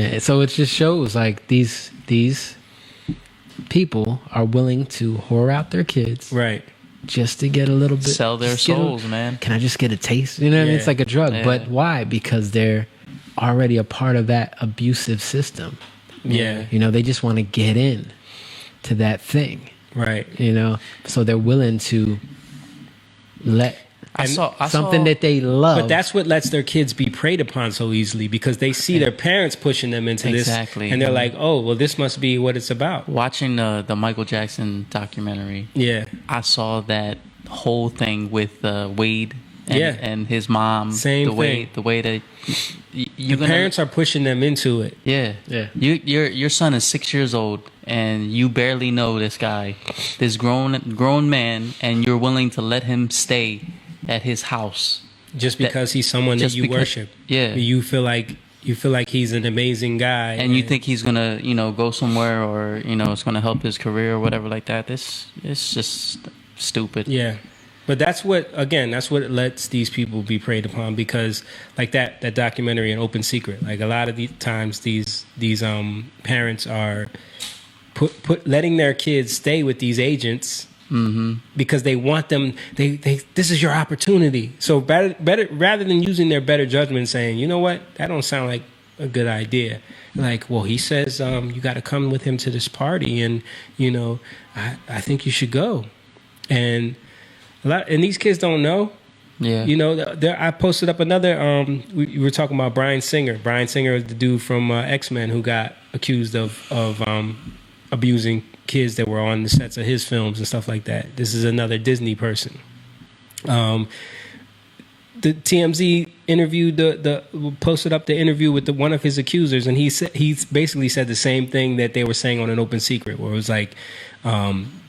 mean? So it just shows like these people are willing to whore out their kids Right. just to get a little bit, Sell their just get a- souls, man. Can I just get a taste? You know what I mean? Yeah. It's like a drug. Yeah. But why? Because they're already a part of that abusive system. Yeah. You know, they just want to get in to that thing. Right. You know, so they're willing to let I saw something that they love. But that's what lets their kids be preyed upon so easily, because they see their parents pushing them into Exactly. this, and they're like, "Oh, well, this must be what it's about." watching the Michael Jackson documentary. Yeah, I saw that whole thing with Wade and, Yeah. and his mom. Same the way thing. the way that you're the parents are pushing them into it. Yeah. Yeah. Your son is 6 years old and you barely know this guy, this grown man, and you're willing to let him stay at his house. Just because he's someone that just you because- worship. yeah. You feel like he's an amazing guy, And you think he's gonna, go somewhere, or it's gonna help his career or whatever like that. It's just stupid. Yeah. But that's what lets these people be preyed upon, because like that documentary, An Open Secret, like a lot of the times these parents are letting their kids stay with these agents because they want them. They this is your opportunity. So better rather than using their better judgment and saying, you know what, that don't sound like a good idea. Like, well, he says you got to come with him to this party, and you know, I think you should go. And and these kids don't know. Yeah. You know, I posted up another. We were talking about Bryan Singer. Bryan Singer is the dude from X-Men who got accused of abusing kids that were on the sets of his films and stuff like that. This is another Disney person. The TMZ interviewed posted up the interview with one of his accusers, and he basically said the same thing that they were saying on An Open Secret, where it was like,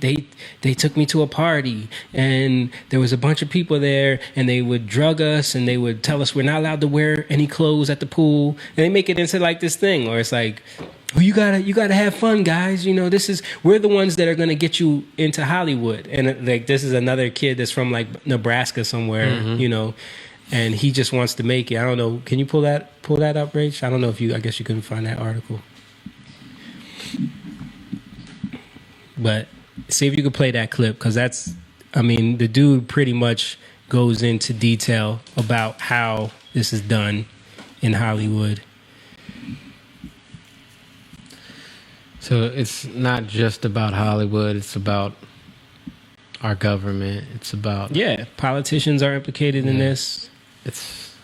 they took me to a party and there was a bunch of people there, and they would drug us and they would tell us we're not allowed to wear any clothes at the pool, and they make it into like this thing where it's like, well, you gotta have fun, guys. You know, we're the ones that are gonna get you into Hollywood. And like, this is another kid that's from like Nebraska somewhere, you know, and he just wants to make it. I don't know. Can you pull that up, Rach? I don't know I guess you couldn't find that article. But see if you could play that clip, because the dude pretty much goes into detail about how this is done in Hollywood. So it's not just about Hollywood, it's about our government, it's about... Yeah, politicians are implicated in this. It's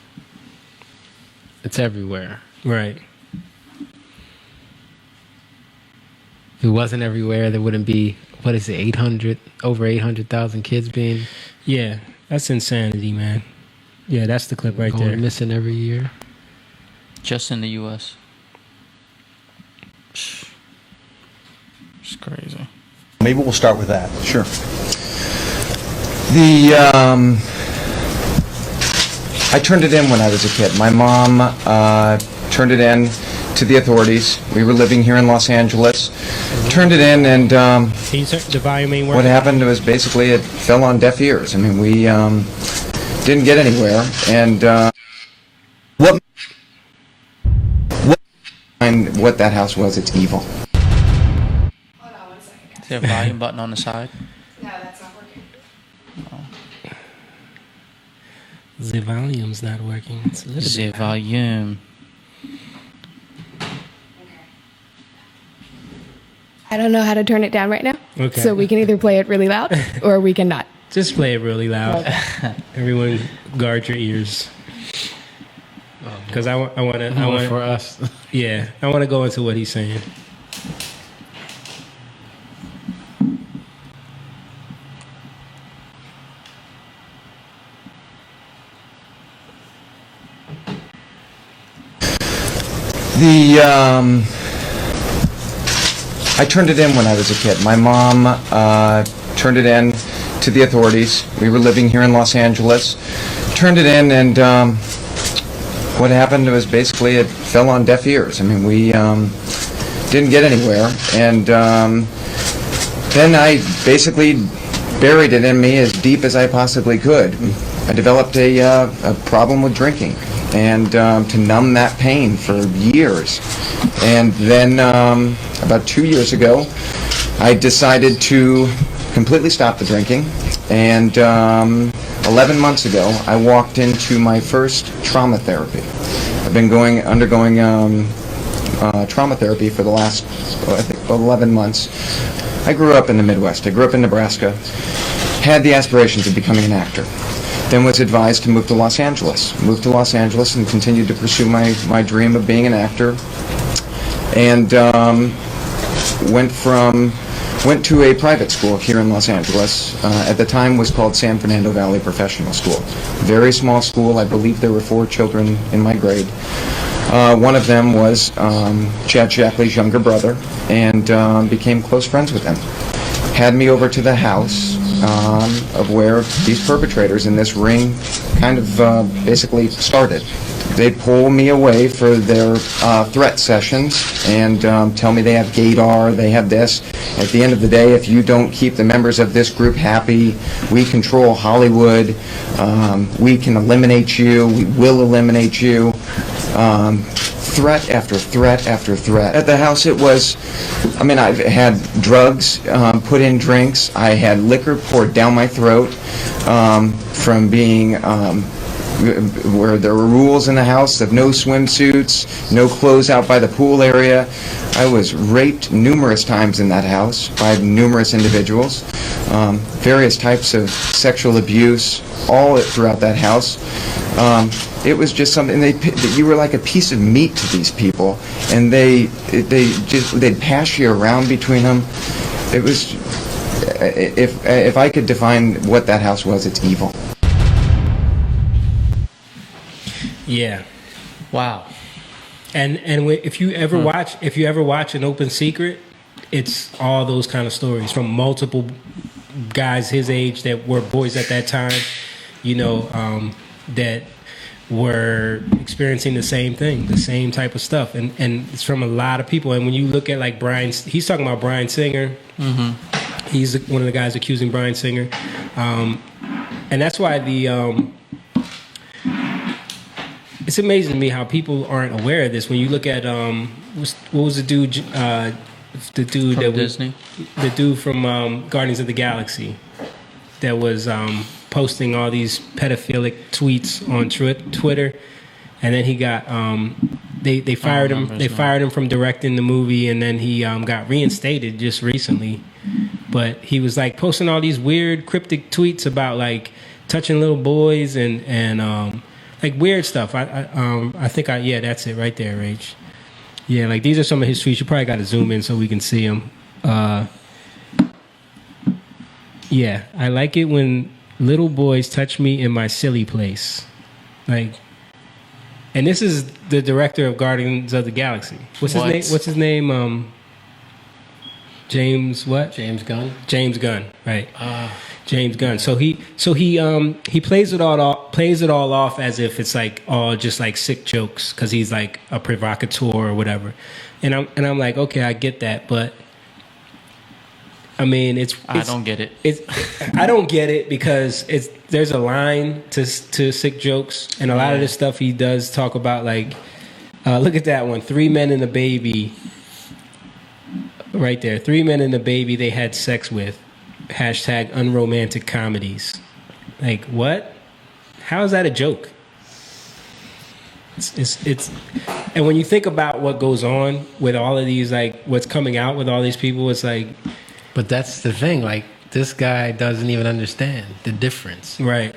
everywhere. Right. If it wasn't everywhere, there wouldn't be, what is it, over 800,000 kids being... Yeah, that's insanity, man. Yeah, that's the clip right there. Missing every year. Just in the U.S. It's crazy. Maybe we'll start with that. Sure. I turned it in when I was a kid. My mom turned it in to the authorities. We were living here in Los Angeles. Turned it in, and the volume ain't working. what happened was basically it fell on deaf ears. I mean, we didn't get anywhere. And what that house was, it's evil. Hold on 1 second, guys. Is there a volume button on the side? No, that's not working. The volume's not working. It's a little The bit. volume. I don't know how to turn it down right now. Okay. So we can either play it really loud or we can not. Just play it really loud. Everyone, guard your ears. Because I want for us. Yeah, I want to go into what he's saying. I turned it in when I was a kid. My mom turned it in to the authorities. We were living here in Los Angeles. Turned it in, and what happened was basically it fell on deaf ears. I mean, we didn't get anywhere. And then I basically buried it in me as deep as I possibly could. I developed a problem with drinking, and to numb that pain for years. And then about 2 years ago, I decided to completely stop the drinking. And 11 months ago, I walked into my first trauma therapy. I've been undergoing trauma therapy for the last, I think, 11 months. I grew up in the Midwest. I grew up in Nebraska. Had the aspirations of becoming an actor. Then was advised to move to Los Angeles. Moved to Los Angeles and continued to pursue my dream of being an actor. And went to a private school here in Los Angeles. At the time was called San Fernando Valley Professional School. Very small school. I believe there were 4 children in my grade. One of them was Chad Shackley's younger brother, and became close friends with him. Had me over to the house of where these perpetrators in this ring kind of basically started. They pull me away for their threat sessions and tell me they have gaydar, they have this. At the end of the day, if you don't keep the members of this group happy, we control Hollywood, we can eliminate you, we will eliminate you. threat after threat after threat. At the house, it was, I mean, I've had drugs put in drinks. I had liquor poured down my throat from being where there were rules in the house of no swimsuits, no clothes out by the pool area. I was raped numerous times in that house by numerous individuals, various types of sexual abuse, all throughout that house. It was just something that you were like a piece of meat to these people, and they'd pass you around between them. It was, if I could define what that house was, it's evil. Yeah. Wow. And if you ever watch An Open Secret, it's all those kind of stories from multiple guys his age that were boys at that time, you know, that were experiencing the same thing, the same type of stuff, and it's from a lot of people. And when you look at like Brian, he's talking about Brian Singer. Mm-hmm. He's one of the guys accusing Brian Singer, and that's why it's amazing to me how people aren't aware of this. When you look at what was the dude from Disney? The dude from Guardians of the Galaxy that was posting all these pedophilic tweets on Twitter, and then he got they fired him. They fired him from directing the movie, and then he got reinstated just recently. But he was like posting all these weird cryptic tweets about like touching little boys and like weird stuff. I think yeah, that's it right there, Rach. Yeah, like these are some of his tweets. You probably got to zoom in so we can see them. Yeah, I like it when little boys touch me in my silly place. Like, and this is the director of Guardians of the Galaxy. What's his name? James what? James Gunn. James Gunn, right? James Gunn. So he plays it all off as if it's like all just like sick jokes because he's like a provocateur or whatever. And I'm like, okay, I get that, but I mean, I don't get it. I don't get it because there's a line to sick jokes, and a lot of this stuff he does talk about. Like, look at that one: 3 men and a baby. Right there, 3 men and a baby they had sex with. Hashtag unromantic comedies. Like, what? How is that a joke? It's and when you think about what goes on with all of these, like what's coming out with all these people, it's like. But that's the thing. Like, this guy doesn't even understand the difference, right?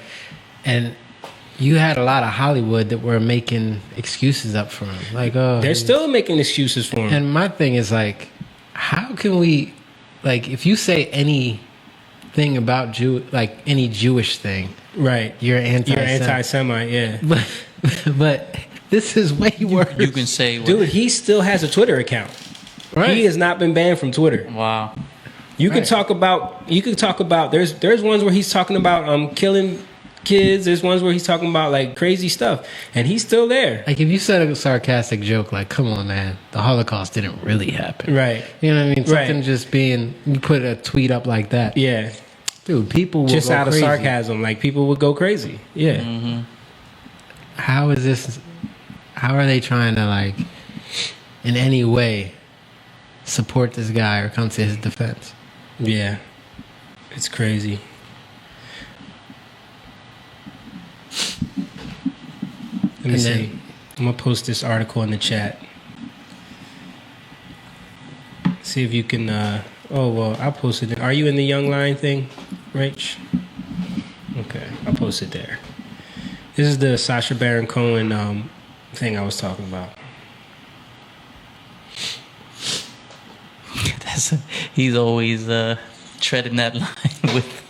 And you had a lot of Hollywood that were making excuses up for him. Like, oh, they're still making excuses for him. And my thing is like, how can we, like, if you say anything about like any Jewish thing, right? You're anti-Semite, yeah. But this is way worse. You can say, dude, he still has a Twitter account. Right. He has not been banned from Twitter. Wow. You could talk about. There's ones where he's talking about killing kids. There's ones where he's talking about like crazy stuff, and he's still there. Like if you said a sarcastic joke, like, "Come on, man, the Holocaust didn't really happen," right? You know what I mean? Something just being you put a tweet up like that, yeah, dude. People will just go out crazy. of sarcasm, like people would go crazy. Yeah. Mm-hmm. How is this? How are they trying to like, in any way, support this guy or come to his defense? Yeah, it's crazy. Let me see. I'm gonna post this article in the chat. See if you can. Oh well, I'll post it. Are you in the Young Lion thing, Rach? Okay, I'll post it there. This is the Sacha Baron Cohen thing I was talking about. He's always treading that line with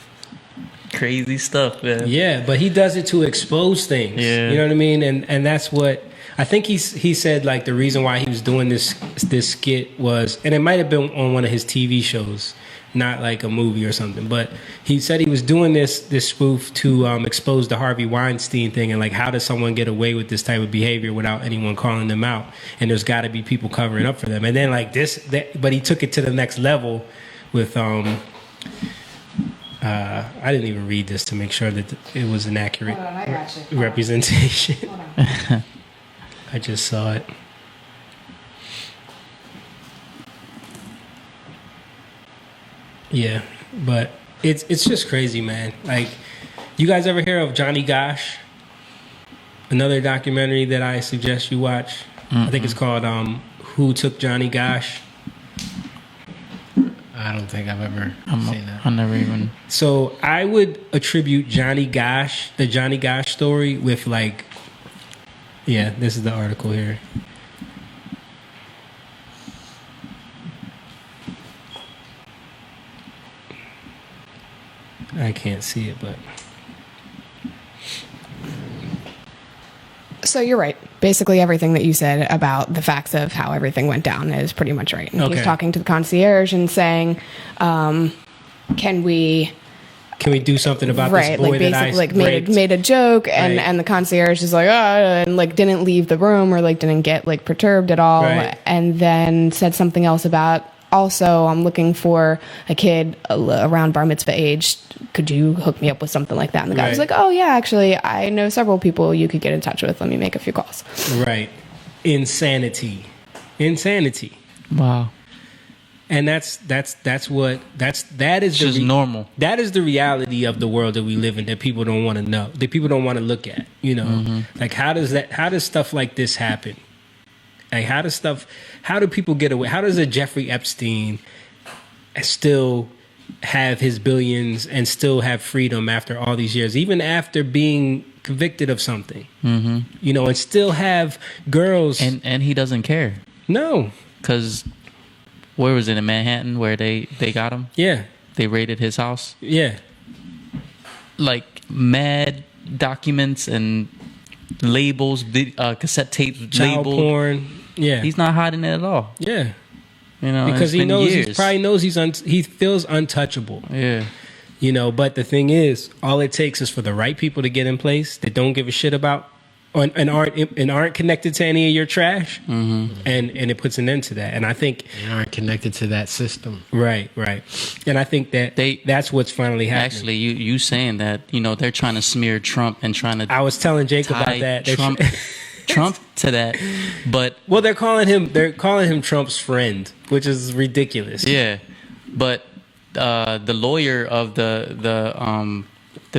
crazy stuff, man. Yeah, but he does it to expose things. Yeah. You know what I mean? And that's what I think he said, like the reason why he was doing this skit was, and it might have been on one of his TV shows, not like a movie or something, but he said he was doing this spoof to expose the Harvey Weinstein thing and like how does someone get away with this type of behavior without anyone calling them out, and there's got to be people covering up for them. And then like but he took it to the next level with I didn't even read this to make sure that it was an accurate representation. I just saw it. Yeah, but it's just crazy, man. Like, you guys ever hear of Johnny Gosh? Another documentary that I suggest you watch. I think it's called Who Took Johnny Gosh? I don't think I've ever seen that. I never even. So I would attribute the Johnny Gosh story with like, yeah, this is the article here. I can't see it, but. So you're right. Basically, everything that you said about the facts of how everything went down is pretty much right. And Okay. he's talking to the concierge and saying, "Can we do something about right, this boy like that I basically like raped? made a joke," and Right. and the concierge is like, and like didn't leave the room or like didn't get like perturbed at all, Right. and then said something else about, also, I'm looking for a kid around bar mitzvah age. Could you hook me up with something like that? And the guy was Right. like, "Oh yeah, actually, I know several people you could get in touch with. Let me make a few calls." Right. Insanity. Wow. And that is Just normal. That is the reality of the world that we live in, that people don't want to know, that people don't want to look at, you know. Like, how does stuff like this happen? Like, how do people get away? How does a Jeffrey Epstein still have his billions and still have freedom after all these years, even after being convicted of something, you know, and still have girls? And he doesn't care. No. Because where was it, in Manhattan where they got him? Yeah. They raided his house. Yeah. Like, mad documents and labels, cassette tape Child labeled. porn. Yeah. He's not hiding it at all. Yeah. You know, Because it's he been knows, he years. probably knows he feels untouchable. Yeah. You know, but the thing is, all it takes is for the right people to get in place that don't give a shit about and aren't connected to any of your trash, and it puts an end to that. And I think They aren't connected to that system. right, and I think that that's what's finally happening. Actually, you saying that, you know, they're trying to smear Trump and trying to I was telling Jake about tie that. They're Trump to that, but well, they're calling him Trump's friend, which is ridiculous. yeah, but the lawyer of the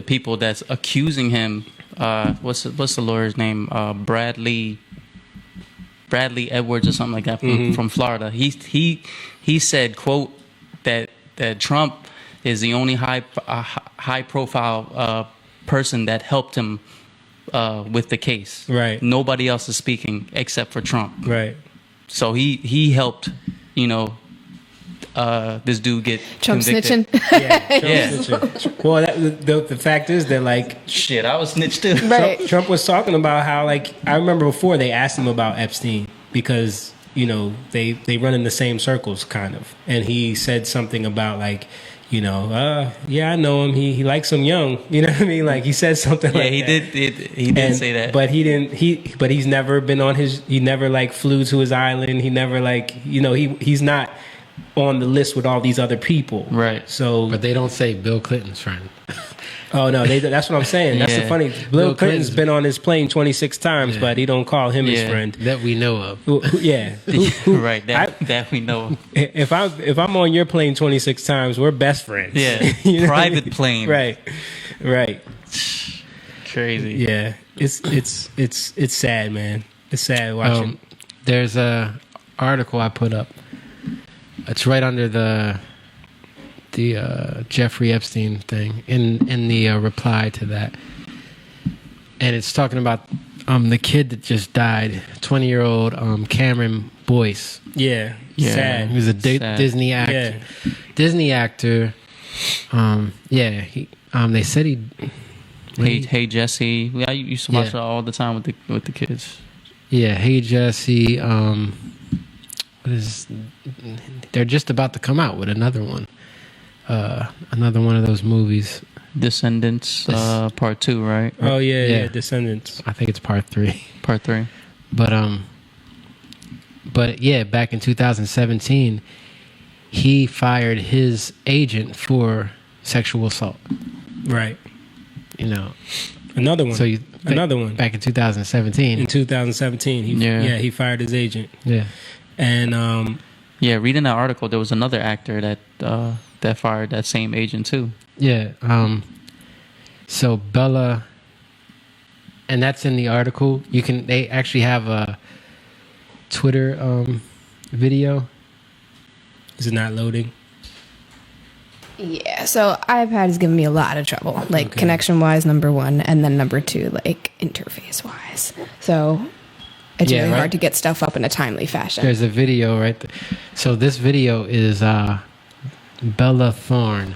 people that's accusing him, what's the lawyer's name? Bradley Edwards or something like that from Florida. He said, quote, that Trump is the only high profile person that helped him with the case. Right. Nobody else is speaking except for Trump. Right. So he helped, you know, this dude get Trump convicted. snitching. Yeah. Snitching. Well, the fact is that, like, Shit, I was snitched too. Right. Trump was talking about how, like, I remember before they asked him about Epstein because, you know, they run in the same circles kind of, and he said something about, like, you know, yeah, I know him. He likes him young. You know what I mean? Like, he said something like He that. He did say that. But but he's never been on he never, like, flew to his island. He never, like, you know, he's not on the list with all these other people. Right. So, But they don't say Bill Clinton's friend. oh no, that's what I'm saying. That's the Yeah. funny. Bill Clinton's been on his plane 26 times, Yeah. but he don't call him his Yeah. friend. That we know of. Yeah. Right. That we know. If I'm on your plane 26 times, we're best friends. Yeah. You know what I Private mean? plane. Right. Crazy. Yeah. It's sad, man. It's sad watching. There's a article I put up. It's right under the Jeffrey Epstein thing in the reply to that, and it's talking about the kid that just died, 20-year-old Cameron Boyce. Yeah. Yeah. Sad. He was a Sad. Disney actor. Yeah. Disney actor. Yeah. He. They said he. Hey Jesse. I used to watch Yeah. it all the time with the kids. Yeah. Hey Jesse. They're just about to come out with another one. Another one of those movies. Descendants, part 2, right? Oh yeah, Yeah. Descendants. I think it's part 3. Part 3. But yeah, back in 2017, he fired his agent for sexual assault. Right. You know, Another one. so you Another one. back in 2017. In 2017, he fired his agent. Yeah, And Yeah, reading that article, there was another actor that fired that same agent too. Yeah. So Bella, and that's in the article. They actually have a Twitter video. Is it not loading? Yeah, so iPad is giving me a lot of trouble, like Okay. connection-wise, number one, and then number two, like interface-wise. So it's Yeah, really right. hard to get stuff up in a timely fashion. There's a video right there. So this video is Bella Thorne.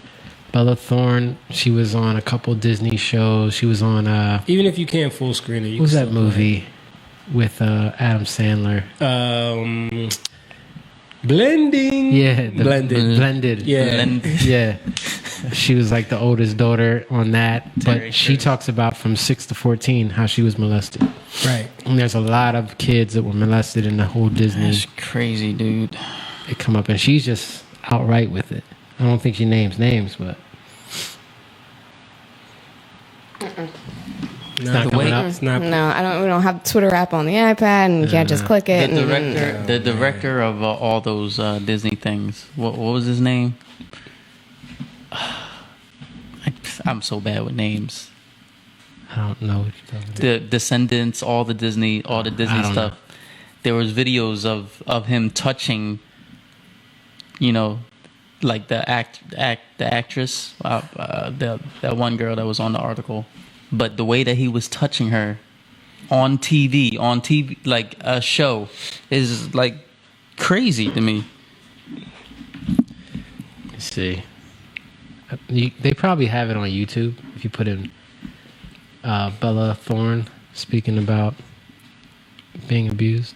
Bella Thorne, she was on a couple Disney shows. She was on Even if you can't full screen it, you what was can that still movie with Adam Sandler? play. Blending. Yeah, Blended. Yeah. Yeah. She was like the oldest daughter on that. Terry But she Crews. talks about from 6 to 14 how she was molested. Right. And there's a lot of kids that were molested in the whole Disney. That's crazy, dude. They come up and she's just outright with it. I don't think she names names, but it's not The coming way- up. It's not. No, we don't have the Twitter app on the iPad, and you can't just click it. The director of all those Disney things. What was his name? I'm so bad with names. I don't know what you're talking about. The Descendants, all the Disney I don't stuff. There was videos of him touching, like the actress, that one girl that was on the article, but the way that he was touching her on TV, like a show, is like crazy to me. Let's see. They probably have it on YouTube if you put in Bella Thorne speaking about being abused.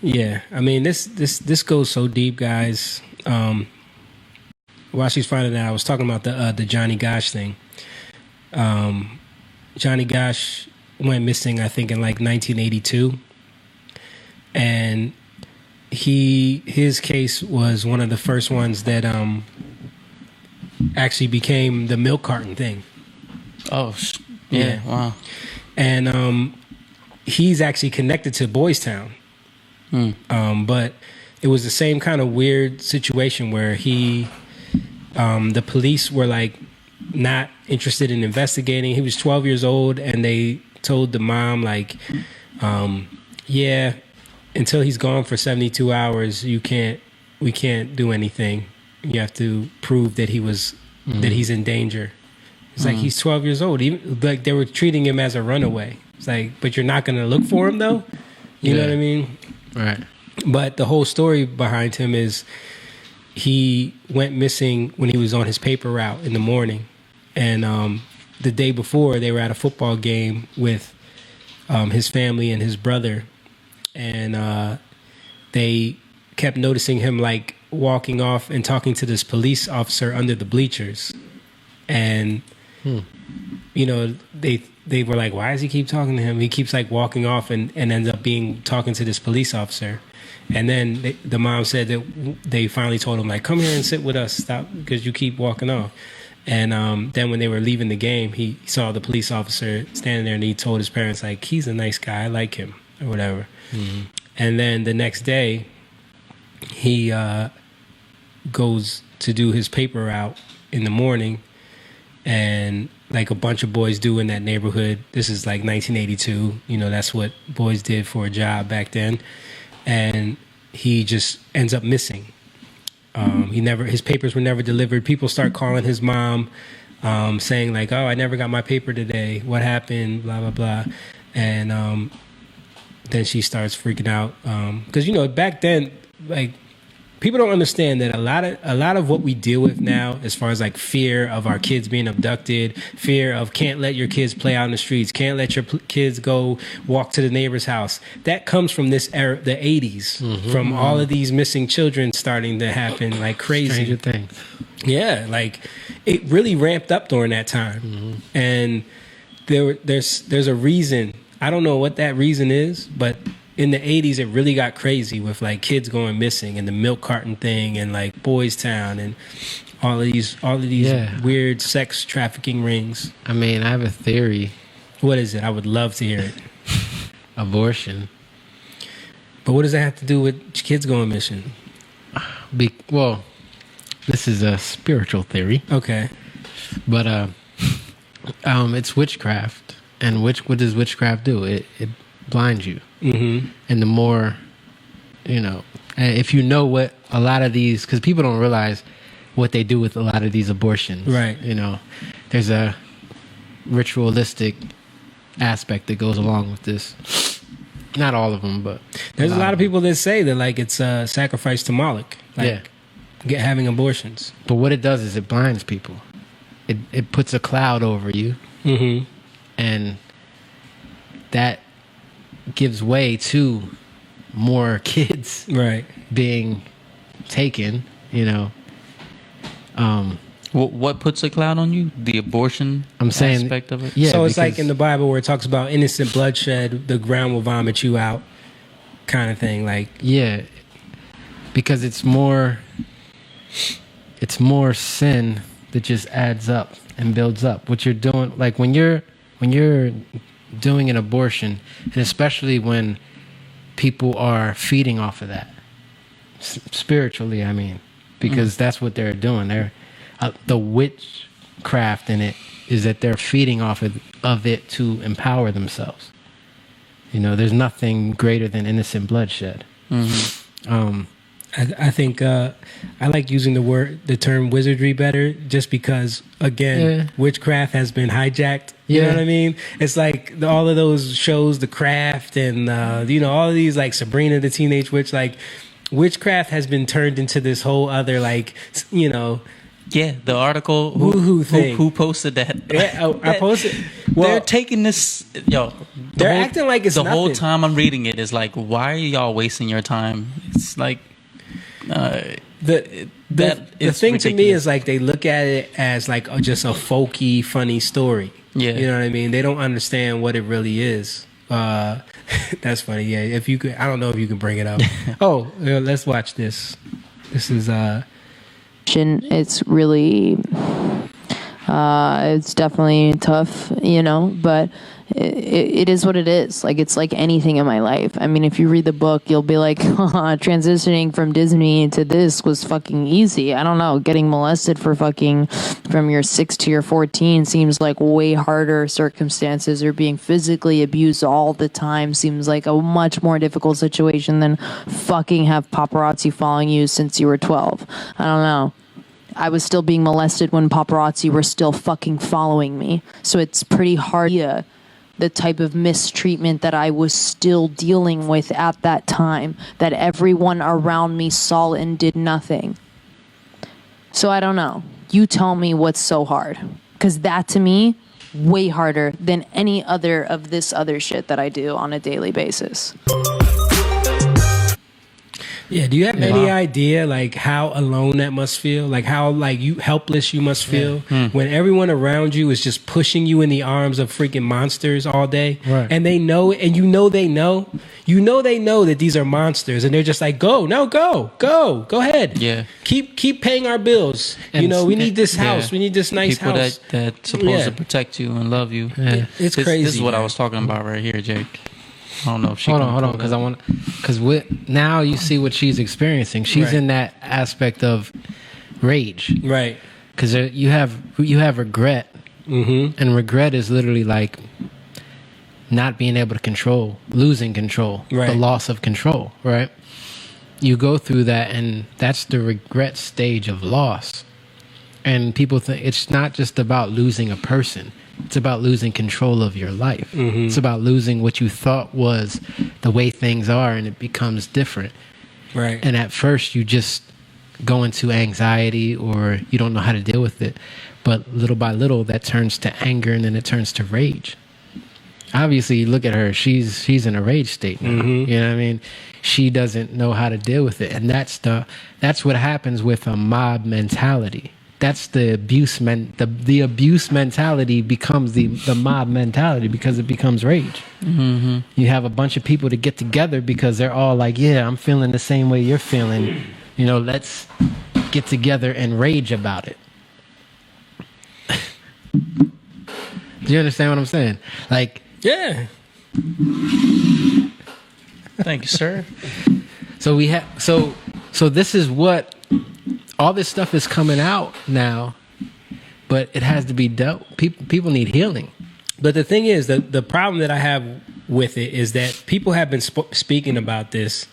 Yeah, I mean this goes so deep, guys. While she's finding out, I was talking about the Johnny Gosh thing. Johnny Gosh went missing, I think, in like 1982, and his case was one of the first ones that actually became the milk carton thing. Oh, yeah, wow. And he's actually connected to Boys Town. But it was the same kind of weird situation where the police were like not interested in investigating. He was 12 years old, and they told the mom like, yeah, until he's gone for 72 hours, we can't do anything. You have to prove that that he's in danger. It's like he's 12 years old. Even, like they were treating him as a runaway. It's like, but you're not going to look for him though. You know what I mean? Right. But the whole story behind him is he went missing when he was on his paper route in the morning. And the day before, they were at a football game with his family and his brother. And they kept noticing him like walking off and talking to this police officer under the bleachers. And, you know, they were like, why does he keep talking to him? He keeps like walking off and ends up talking to this police officer. And then the mom said that they finally told him like, come here and sit with us, stop, because you keep walking off. And then when they were leaving the game, he saw the police officer standing there, and he told his parents like, he's a nice guy, I like him, or whatever. And then the next day, he goes to do his paper route in the morning, and like a bunch of boys do in that neighborhood. This is like 1982. You know, that's what boys did for a job back then. And he just ends up missing. His papers were never delivered. People start calling his mom, saying like, oh, I never got my paper today. What happened? Blah, blah, blah. And then she starts freaking out. Because, you know, back then, like, people don't understand that a lot of what we deal with now, as far as like fear of our kids being abducted, fear of can't let your kids play out in the streets, can't let your kids go walk to the neighbor's house, that comes from this era, the 80s, from all of these missing children starting to happen like crazy. Stranger Things. Yeah, like it really ramped up during that time, and there's a reason. I don't know what that reason is, but in the 80s, it really got crazy with like kids going missing and the milk carton thing and like Boys Town and all of these weird sex trafficking rings. I mean, I have a theory. What is it? I would love to hear it. Abortion. But what does that have to do with kids going missing? Well, this is a spiritual theory. Okay. But it's witchcraft. And what does witchcraft do? It blinds you. Mm-hmm. And the more, if you know what a lot of these, because people don't realize what they do with a lot of these abortions. Right. There's a ritualistic aspect that goes along with this. Not all of them, but there's a lot of people that say that like it's a sacrifice to Moloch. Like having abortions. But what it does is it blinds people. It puts a cloud over you. Mm-hmm. And that gives way to more kids being taken, What puts a cloud on you? The abortion aspect of it? Yeah, so it's like in the Bible where it talks about innocent bloodshed, the ground will vomit you out kind of thing. Like, yeah, because it's more sin that just adds up and builds up. What you're doing, like when you're doing an abortion, and especially when people are feeding off of that, spiritually, I mean, because that's what they're doing. They're the witchcraft in it is that they're feeding off of it to empower themselves. There's nothing greater than innocent bloodshed. Mm-hmm. I think I like using the term wizardry better, just because again, witchcraft has been hijacked. You know what I mean? It's like all of those shows, The Craft, and all of these like Sabrina the Teenage Witch. Like witchcraft has been turned into this whole other Yeah, the article who posted that. Yeah, I posted. Well, they're taking this, they're acting like it's the nothing. whole time I'm reading it is like, why are y'all wasting your time? It's like the thing ridiculous. To me is like they look at it as like just a folky, funny story. Yeah, you know what I mean. They don't understand what it really is. That's funny. Yeah, if you could, I don't know if you can bring it up. Let's watch this. This is It's really, it's definitely tough, but it is what it is. Like, it's like anything in my life. I mean, if you read the book, you'll be like, transitioning from Disney to this was fucking easy. I don't know. Getting molested from your 6 to your 14 seems like way harder circumstances, or being physically abused all the time seems like a much more difficult situation than fucking have paparazzi following you since you were 12. I don't know. I was still being molested when paparazzi were still fucking following me. So it's pretty hard. Yeah, the type of mistreatment that I was still dealing with at that time, that everyone around me saw and did nothing. So I don't know. You tell me what's so hard. Because that, to me, way harder than any other of this other shit that I do on a daily basis. Yeah, do you have any idea like how alone that must feel? Like how like you helpless you must feel when everyone around you is just pushing you in the arms of freaking monsters all day, and they know, and they know that these are monsters, and they're just like, go ahead, keep paying our bills. And we need this house, we need this nice people house that supposed to protect you and love you. It's crazy. This is what I was talking about right here, Jake. I don't know if she hold on, because now you see what she's experiencing. She's in that aspect of rage, right? Because you have regret, and regret is literally like not being able to losing control, the loss of control, right? You go through that, and that's the regret stage of loss. And people think it's not just about losing a person. It's about losing control of your life. It's about losing what you thought was the way things are, and it becomes different. Right. And at first you just go into anxiety, or you don't know how to deal with it. But little by little that turns to anger, and then it turns to rage. Obviously, you look at her, she's in a rage state now. You know what I mean? She doesn't know how to deal with it. And that's what happens with a mob mentality. That's the abuse the abuse mentality becomes the mob mentality, because it becomes rage. You have a bunch of people to get together because they're all like, yeah, I'm feeling the same way you're feeling. Let's get together and rage about it. Do you understand what I'm saying? Like, yeah. Thank you, sir. So we have so this is what all this stuff is coming out now, but it has to be dealt. People need healing. But the thing is, the problem that I have with it is that people have been speaking about this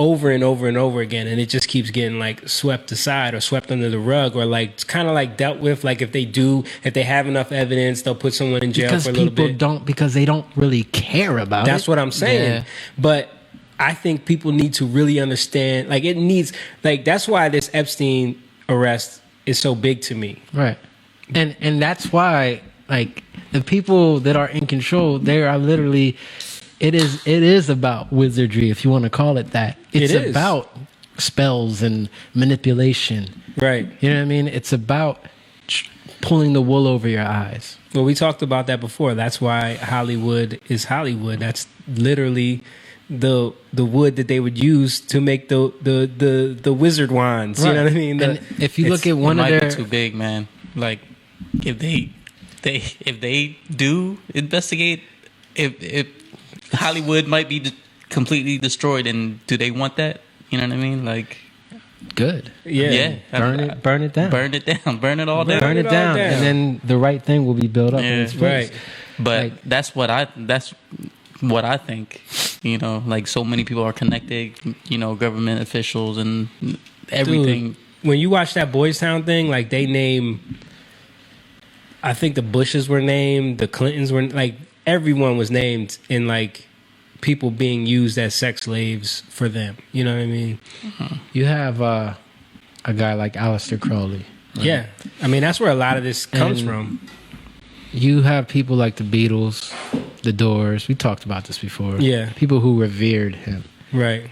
over and over and over again, and it just keeps getting like swept aside or swept under the rug, or like kind of like dealt with. Like if they have enough evidence, they'll put someone in jail for a little bit. Because they don't really care about it. That's what I'm saying. Yeah. But I think people need to really understand. Like it needs, like that's why this Epstein arrest is so big to me. Right, and that's why like the people that are in control, they are literally. It is about wizardry, if you want to call it that. It's about spells and manipulation. Right. You know what I mean? It's about pulling the wool over your eyes. Well, we talked about that before. That's why Hollywood is Hollywood. That's literally the wood that they would use to make the wizard wands. Right. You know what I mean? And if you look at one of their... too big, man. Like, if they do investigate, if Hollywood might be completely destroyed, and do they want that? You know what I mean? Like, good. Yeah. Burn it down. Burn it down. Burn it all down. Burn it down, and then the right thing will be built up in its place. Right. But like, that's what I think. You know, like so many people are connected. You know, government officials and everything. Dude, when you watch that Boys Town thing, like they name, I think the Bushes were named, the Clintons were like. Everyone was named in like people being used as sex slaves for them. You know what I mean? Mm-hmm. You have a guy like Aleister Crowley. Right? Yeah. I mean, that's where a lot of this comes from. You have people like the Beatles, the Doors. We talked about this before. Yeah. People who revered him. Right.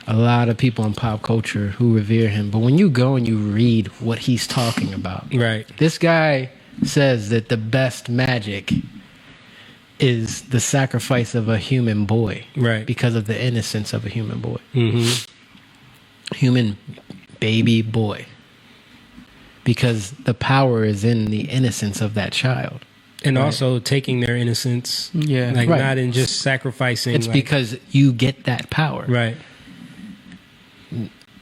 A lot of people in pop culture who revere him. But when you go and you read what he's talking about. Right. This guy says that the best magic is the sacrifice of a human boy, right? Because of the innocence of a human boy, human baby boy. Because the power is in the innocence of that child, and also taking their innocence, like not in just sacrificing. It's because you get that power, right?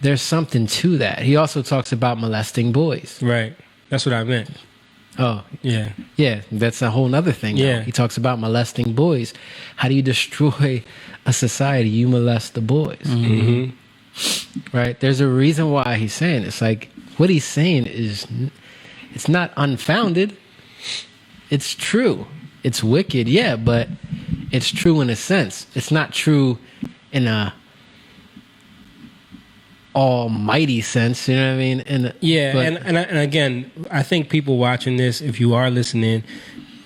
There's something to that. He also talks about molesting boys, right? That's what I meant. Oh, yeah. Yeah, that's a whole other thing. Yeah. He talks about molesting boys. How do you destroy a society? You molest the boys. Mm-hmm. Right? There's a reason why he's saying it. It's like, what he's saying is, it's not unfounded. It's true. It's wicked, yeah, but it's true in a sense. It's not true in a almighty sense, you know what I mean? And again, I think people watching this, if you are listening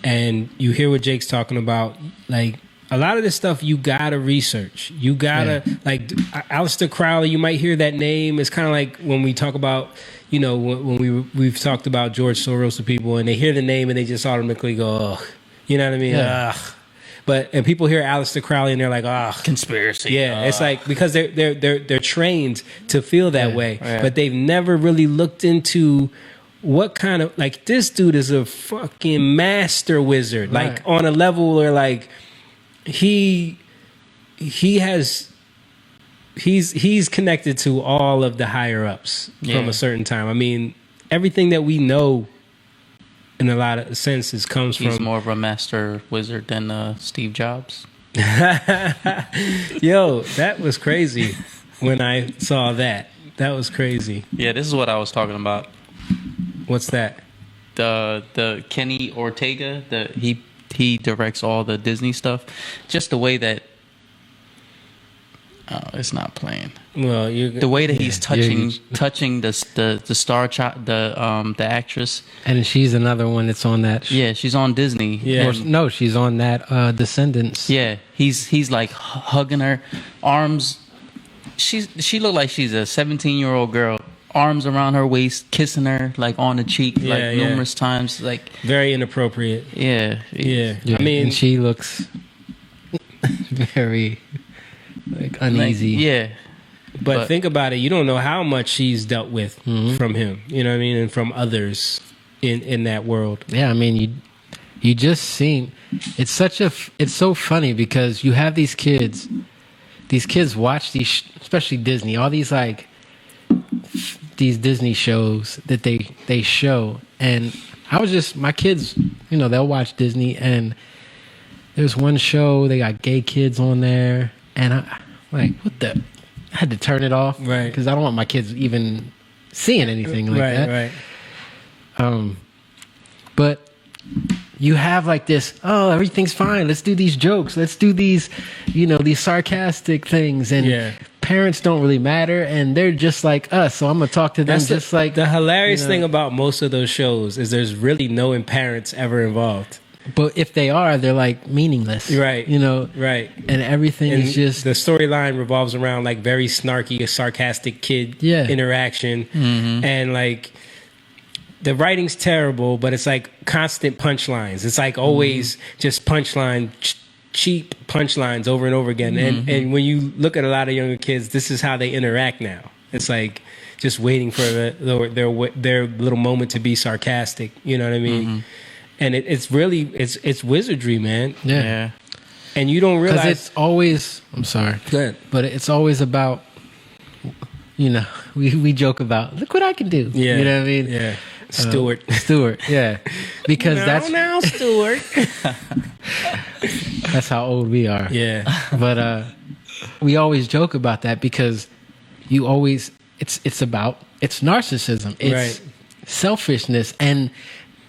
and you hear what Jake's talking about, like a lot of this stuff you gotta research. You gotta like Aleister Crowley. You might hear that name. It's kind of like when we talk about, you know, when we've talked about George Soros to people, and they hear the name and they just automatically go, ugh. You know what I mean? Yeah. Ugh. And people hear Aleister Crowley and they're like, ah, conspiracy. Yeah, it's like because they're trained to feel that way, but they've never really looked into what kind of, like, this dude is a fucking master wizard, like on a level where like he's connected to all of the higher ups from a certain time. I mean, everything that we know in a lot of senses comes from... He's more of a master wizard than Steve Jobs. Yo, that was crazy when I saw that. That was crazy. Yeah, this is what I was talking about. What's that? The Kenny Ortega, he directs all the Disney stuff. Just the way that... Oh, it's not playing. Well, the way that he's touching the star child, the actress, and she's another one that's on that. Yeah, she's on Disney. Yeah, no, she's on that Descendants. Yeah, he's like hugging her arms. She looked like she's a 17-year-old girl. Arms around her waist, kissing her like on the cheek, numerous times. Like very inappropriate. Yeah. I mean, and she looks very. Like uneasy, But think about it. You don't know how much she's dealt with from him. You know what I mean, and from others in that world. Yeah, I mean, you You just seen it's so funny because you have these kids watch these, especially Disney, all these like these Disney shows that they show, and my kids, they'll watch Disney, and there's one show they got gay kids on there, and I like, what the, I had to turn it off, right? Because I don't want my kids even seeing anything like that, right? But you have like this, oh, everything's fine, let's do these jokes, let's do these, these sarcastic things, and parents don't really matter, and they're just like us, so I'm gonna talk to them. That's like the hilarious thing about most of those shows is there's really no parents ever involved. But if they are, they're like meaningless, right? Right, and everything is just, the storyline revolves around like very snarky, sarcastic kid interaction, and like the writing's terrible, but it's like constant punchlines. It's like always just punchline. Cheap punchlines over and over again, and when you look at a lot of younger kids, this is how they interact now. It's like just waiting for their little moment to be sarcastic. You know what I mean? And it's really it's wizardry, man. Yeah. And you don't realize it's always. I'm sorry, good, but it's always about. We joke about, look what I can do. Yeah, you know what I mean? Yeah. Stewart, yeah, because now, Stewart. That's how old we are. Yeah, but we always joke about that because you always it's narcissism, it's selfishness, and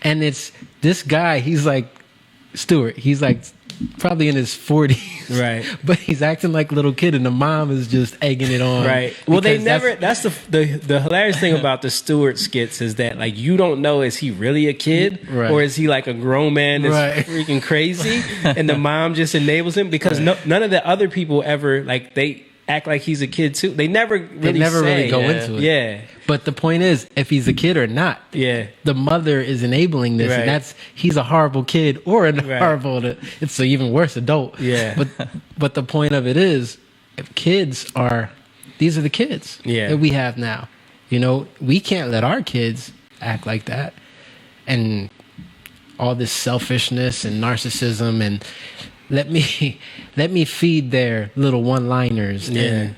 it's this guy. He's like Stewart. He's like probably in his 40s, right? But he's acting like a little kid, and the mom is just egging it on, right? Well, they never. That's the hilarious thing about the Stewart skits is that like you don't know, is he really a kid or is he like a grown man that's freaking crazy, and the mom just enables him because none of the other people ever like they act like he's a kid too. They never really go into it. Yeah. But the point is, if he's a kid or not, the mother is enabling this, and he's a horrible kid or a horrible. It's an even worse adult. Yeah. But the point of it is, if these are the kids that we have now. We can't let our kids act like that, and all this selfishness and narcissism, and let me feed their little one-liners and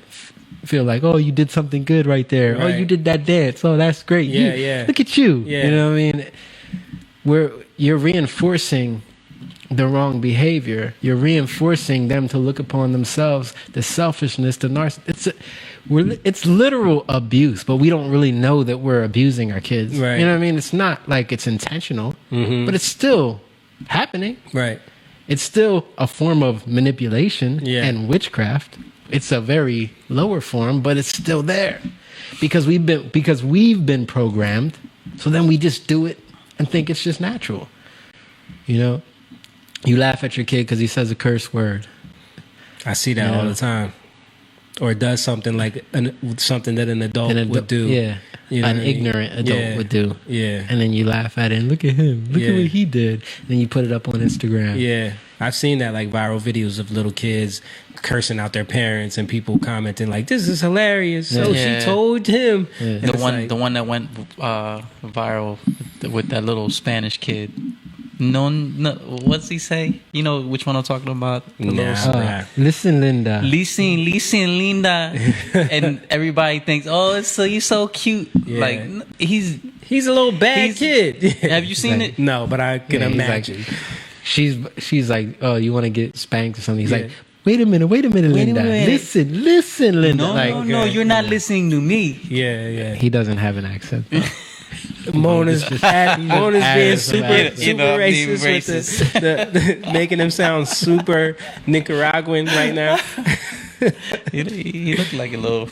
feel like, oh, you did something good right there. Right. Oh, you did that dance. Oh, that's great. Look at you. Yeah. You know what I mean? You're reinforcing the wrong behavior. You're reinforcing them to look upon themselves, the selfishness, the narcissism. It's literal abuse, but we don't really know that we're abusing our kids. Right. You know what I mean? It's not like it's intentional, but it's still happening. Right. It's still a form of manipulation and witchcraft. It's a very lower form, but it's still there because we've been programmed. So then we just do it and think it's just natural. You laugh at your kid because he says a curse word. I see that all the time, or does something like something that an adult would do. Yeah, an ignorant adult would do. Yeah, and then you laugh at it. And look at him. Look at what he did. And then you put it up on Instagram. Yeah, I've seen that like viral videos of little kids cursing out their parents and people commenting like, "This is hilarious." So she told him. Yeah. The one that went viral with that little Spanish kid. No, what's he say? You know which one I'm talking about? Listen, Linda. Listen, Linda. And everybody thinks, oh, you're so cute. Yeah. Like he's a little bad kid. Have you seen it? No, but I can imagine. Like, she's like, oh, you want to get spanked or something? He's like, wait a minute, Linda. Listen, Linda. No, you're not listening to me. Yeah. He doesn't have an accent. Mona's being super racist. With making him sound super Nicaraguan right now. He looked like a little.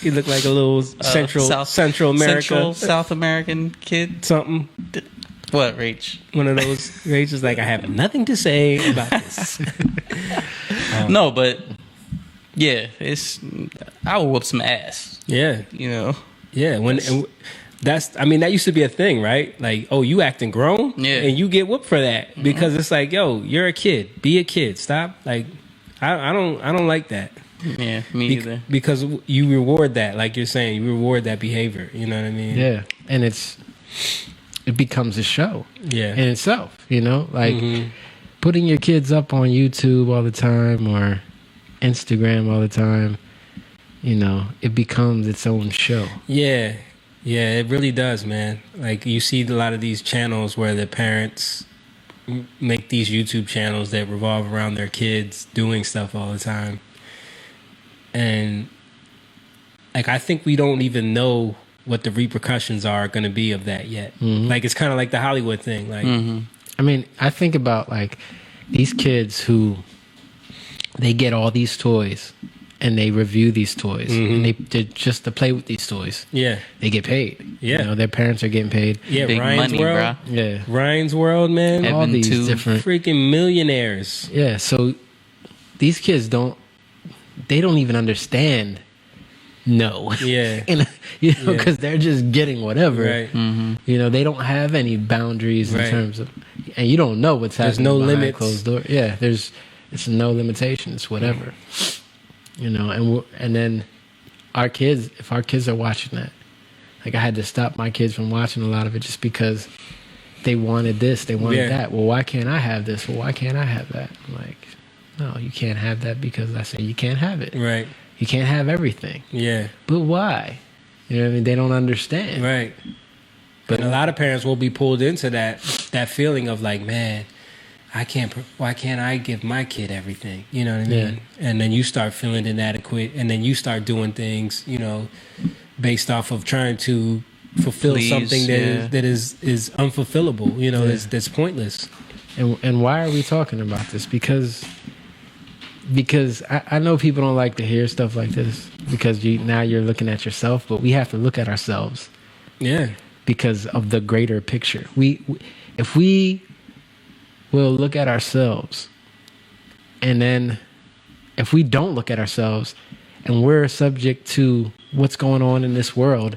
He looked like a little Central America, South American kid. Something. What, Rach? One of those. Rach is like, I have nothing to say about this. No, but I will whoop some ass. Yeah, Yeah, that used to be a thing, right? Like, oh, you acting grown, and you get whooped for that because it's like, yo, you're a kid, be a kid, stop. Like, I don't like that. Yeah, me either. Because you reward that, like you're saying, you reward that behavior. You know what I mean? Yeah, and it's it becomes a show Yeah. in itself. You know, like putting your kids up on YouTube all the time or Instagram all the time. You know, it becomes its own show. Yeah. Yeah, it really does, man. Like, you see a lot of these channels where the parents make these YouTube channels that revolve around their kids doing stuff all the time. And, like, I think we don't even know what the repercussions are going to be of that yet. Like, it's kind of like the Hollywood thing. Like, I mean, I think about, like, these kids who, they get all these toys and they review these toys and they're just to play with these toys. yeah. They get paid. Yeah. You know, their parents are getting paid. Yeah, Big Ryan's money, World. bruh. Yeah. Ryan's World, man. All Evan these too. different. Freaking millionaires. Yeah. So these kids they don't even understand no. Yeah. And, you know, Yeah. because they're just getting whatever. Right. You know, they don't have any boundaries in Right. terms of, and you don't know what's There's happening no behind limits. closed door. Yeah, it's no limitations, whatever. You know, and then if our kids are watching that, like I had to stop my kids from watching a lot of it just because they wanted this, they wanted Yeah. that. Well, why can't I have this? Well, why can't I have that? I'm like, no, you can't have that because I say you can't have it. Right. You can't have everything. Yeah. But why? You know what I mean? They don't understand. Right. But a lot of parents will be pulled into that feeling of like, man, why can't I give my kid everything? You know what I mean? Yeah. And then you start feeling inadequate, and then you start doing things, you know, based off of trying to fulfill Please, something yeah. that is unfulfillable, you know, Yeah. that's pointless. And why are we talking about this? Because I know people don't like to hear stuff like this because now you're looking at yourself, but we have to look at ourselves Yeah. because of the greater picture. If we will look at ourselves, and then if we don't look at ourselves and we're subject to what's going on in this world,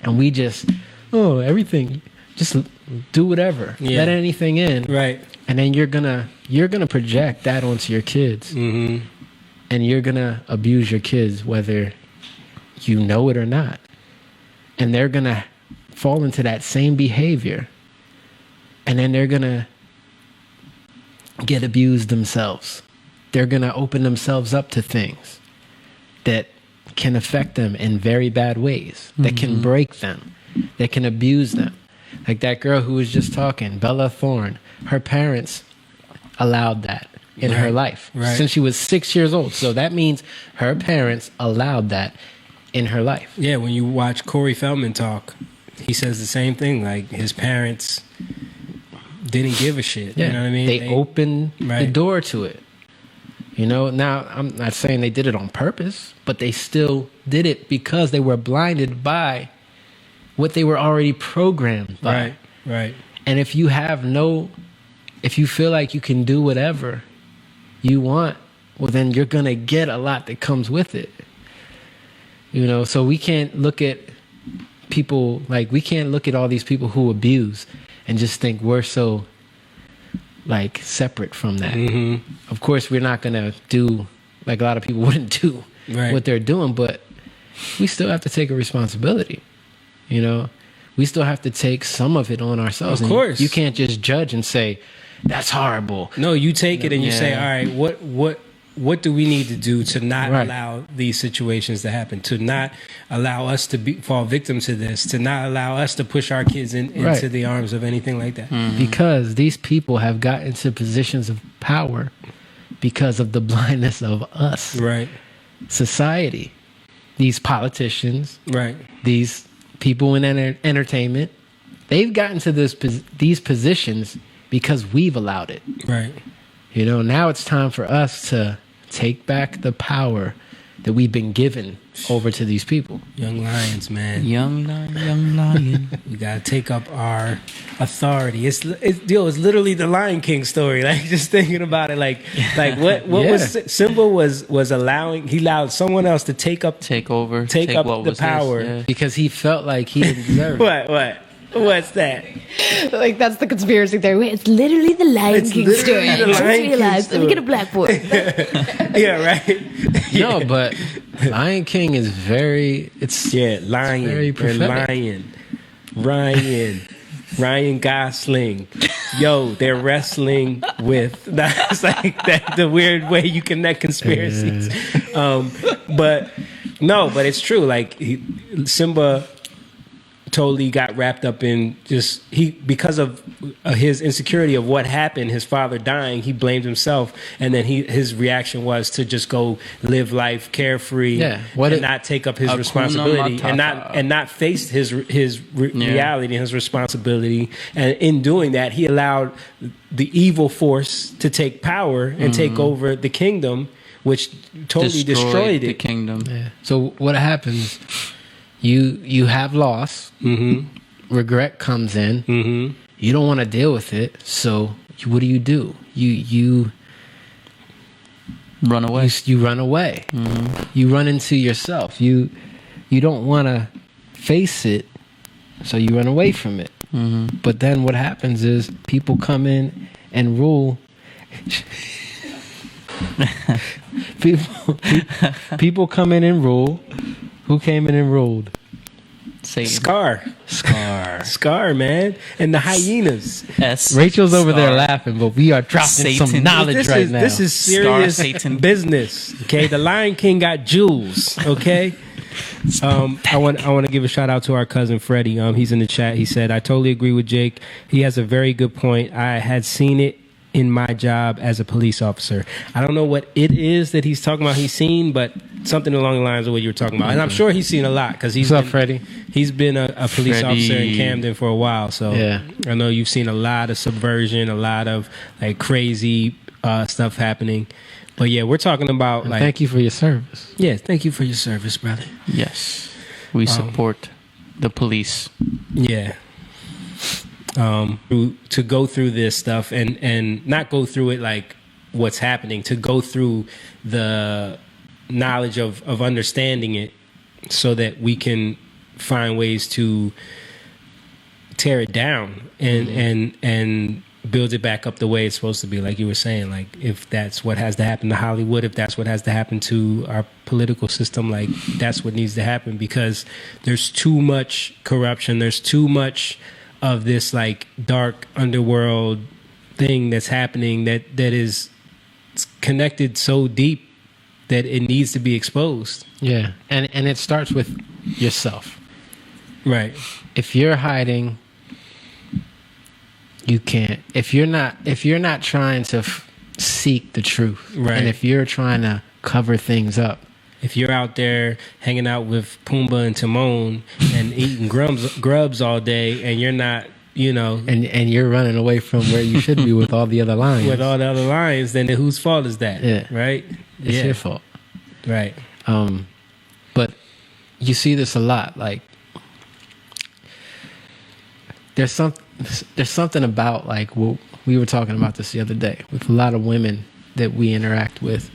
and we just everything, just do whatever, Yeah. let anything in, Right. and then you're gonna project that onto your kids, and you're gonna abuse your kids whether you know it or not, and they're gonna fall into that same behavior, and then they're gonna get abused themselves. They're gonna open themselves up to things that can affect them in very bad ways, that can break them, that can abuse them. Like that girl who was just talking, Bella Thorne, her parents allowed that in her life since she was 6 years old. So that means her parents allowed that in her life. Yeah, when you watch Corey Feldman talk, he says the same thing. Like, his parents didn't give a shit. Yeah. You know what I mean? They opened the Right. door to it. You know, now I'm not saying they did it on purpose, but they still did it because they were blinded by what they were already programmed by. Right. Right. And if you feel like you can do whatever you want, well, then you're going to get a lot that comes with it. You know, so we can't look at people, like, we can't look at all these people who abuse and just think we're so, like, separate from that. Of course, we're not going to do, like, a lot of people wouldn't do Right. what they're doing, but we still have to take a responsibility. You know, we still have to take some of it on ourselves. Of And course. you can't just judge and say, that's horrible. No, you take it and you say, Yeah. all right, what do we need to do to not Right. allow these situations to happen, to not allow us to fall victim to this, to not allow us to push our kids into Right. the arms of anything like that. Because these people have gotten into positions of power because of the blindness of us, Right. society, these politicians, Right. these people in entertainment. They've gotten to these positions because we've allowed it. Right. You know, now it's time for us to take back the power that we've been given over to these people. Young lions, man. Young lion. We gotta take up our authority. It's literally the Lion King story. Like, just thinking about it, like what Yeah. was Simba was allowing. He allowed someone else to take up Take over. Take up what the was his, power. yeah. Because he felt like he didn't deserve it. What's that? Like, that's the conspiracy theory. Wait, it's literally the Lion It's King literally story. the I just Lion King realized. Let me story. get a blackboard. Yeah, right. No, but Lion King is very, it's Yeah, lion. very and prophetic. lion. Ryan. Ryan Gosling. Yo, they're wrestling with. That's like that, the weird way you connect conspiracies. But it's true. Like Simba totally got wrapped up in because of his insecurity of what happened, his father dying, he blamed himself, and then his reaction was to just go live life carefree, and not take up his responsibility, and not face his reality and his responsibility. And in doing that, he allowed the evil force to take power and take over the kingdom, which totally destroyed the it. kingdom. Yeah. So what happens? You have loss. Regret comes in. You don't want to deal with it. So what do? You run away. You run away. You run into yourself. You don't want to face it, so you run away from it. But then what happens is people come in and rule. people come in and rule. Who came in and ruled? Scar, man, and the hyenas. Rachel's over there laughing, but we are dropping some knowledge right now. This is serious business. Okay, the Lion King got jewels. Okay. I want to give a shout out to our cousin Freddie. He's in the chat. He said, "I totally agree with Jake. He has a very good point. I had seen it in my job as a police officer." I don't know what it is that he's talking about. He's seen, but something along the lines of what you were talking about. And I'm sure he's seen a lot because he's Freddie? He's been a police officer in Camden for a while. So yeah. I know you've seen a lot of subversion, a lot of like crazy stuff happening. But yeah, we're talking about like. Thank you for your service. Yeah, thank you for your service, brother. Yes, we support the police. Yeah. To go through this stuff and not go through it like what's happening, to go through the knowledge of understanding it so that we can find ways to tear it down and build it back up the way it's supposed to be, like you were saying. Like if that's what has to happen to Hollywood, if that's what has to happen to our political system, like that's what needs to happen, because there's too much corruption, there's too much of this like dark underworld thing that's happening that is connected so deep that it needs to be exposed. Yeah, and it starts with yourself. Right. If you're hiding, you can't. If you're not trying to seek the truth, right, and if you're trying to cover things up, if you're out there hanging out with Pumbaa and Timon and eating grubs all day, and you're not, and you're running away from where you should be with all the other lions, then whose fault is that? Yeah, right. It's your fault, right? But you see this a lot. Like there's something about like what we were talking about this the other day with a lot of women that we interact with,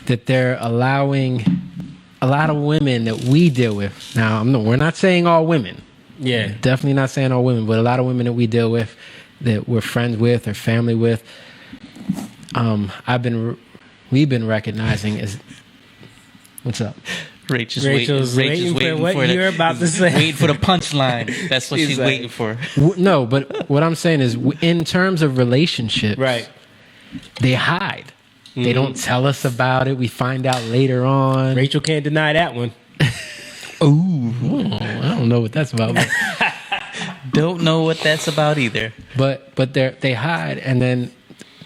that they're allowing a lot of women that we deal with. Now, we're not saying all women. Yeah. Definitely not saying all women, but a lot of women that we deal with, that we're friends with or family with, we've been recognizing as... What's up? Rachel's waiting for what you're about to say. Waiting for the punchline. That's what she's waiting for. No, but what I'm saying is, in terms of relationships, right, they hide. They don't tell us about it. We find out later on. Rachel can't deny that one. Ooh, I don't know what that's about. Don't know what that's about either. But they hide, and then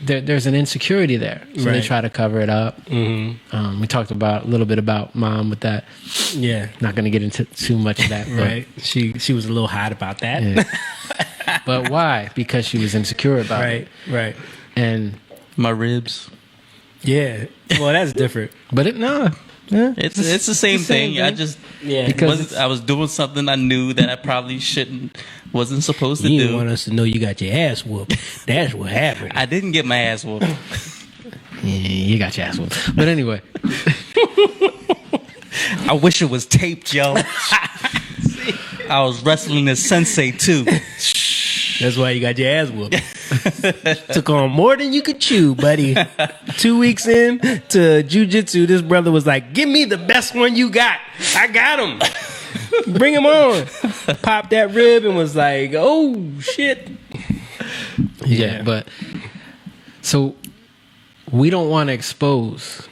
there's an insecurity there, so they try to cover it up. Mm-hmm. We talked a little bit about mom with that. Yeah, not going to get into too much of that. Right, she was a little hot about that. Yeah. But why? Because she was insecure about it. Right. And my ribs. Yeah, well, that's different. But it's the same thing. I just because I was doing something I knew that I probably wasn't supposed to do. You didn't want us to know you got your ass whooped. That's what happened. I didn't get my ass whooped. Yeah, you got your ass whooped. But anyway, I wish it was taped, yo. I was wrestling as sensei too. That's why you got your ass whooped. Took on more than you could chew, buddy. 2 weeks in to jiu-jitsu, this brother was like, "Give me the best one you got. I got him. Bring him on." popped that rib and was like, "Oh shit." Yeah, but so we don't want to expose,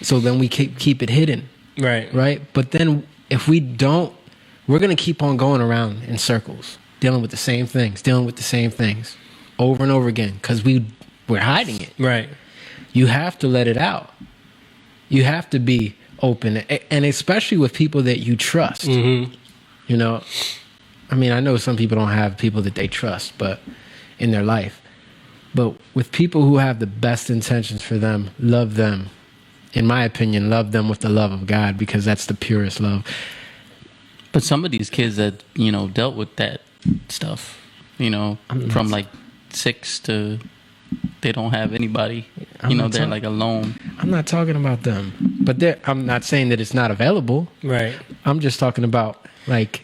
so then we keep it hidden, Right. But then if we don't, we're gonna keep on going around in circles, dealing with the same things, over and over again, because we're hiding it. Right. You have to let it out. You have to be open, and especially with people that you trust. Mm-hmm. You know, I mean, I know some people don't have people that they trust, but in their life. But with people who have the best intentions for them, love them. In my opinion, love them with the love of God, because that's the purest love. But some of these kids that, you know, dealt with that stuff, you know, from like 6 to they don't have anybody, they're like alone. I'm not talking about them. But I'm not saying that it's not available. Right. I'm just talking about like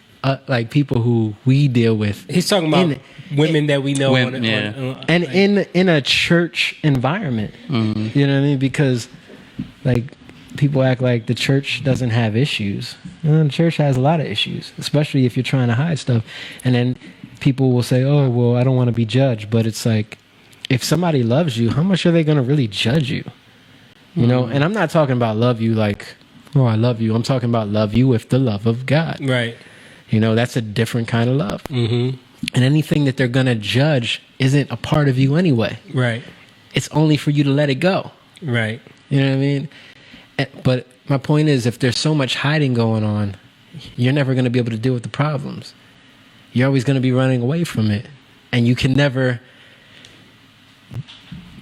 people who we deal with. He's talking about women that we know. In a church environment. Mm-hmm. You know what I mean? Because like people act like the church doesn't have issues. The church has a lot of issues, especially if you're trying to hide stuff. And then people will say, "Oh, well, I don't want to be judged." But it's like, if somebody loves you, how much are they going to really judge you? You know, and I'm not talking about love you like, "Oh, I love you." I'm talking about love you with the love of God. Right. You know, that's a different kind of love. Mm-hmm. And anything that they're going to judge isn't a part of you anyway. Right. It's only for you to let it go. Right. You know what I mean? But my point is, if there's so much hiding going on, you're never going to be able to deal with the problems. You're always going to be running away from it. And you can never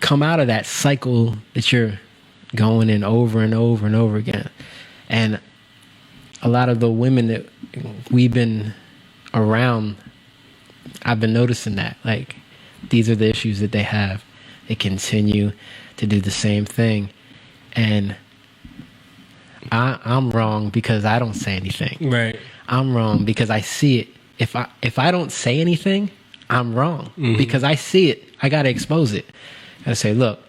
come out of that cycle that you're going in over and over and over again. And a lot of the women that we've been around, I've been noticing that. Like, these are the issues that they have. They continue to do the same thing. And I'm wrong because I don't say anything. Right. I'm wrong because I see it. If I don't say anything, I'm wrong. Mm-hmm. Because I see it. I got to expose it. I got to say, look,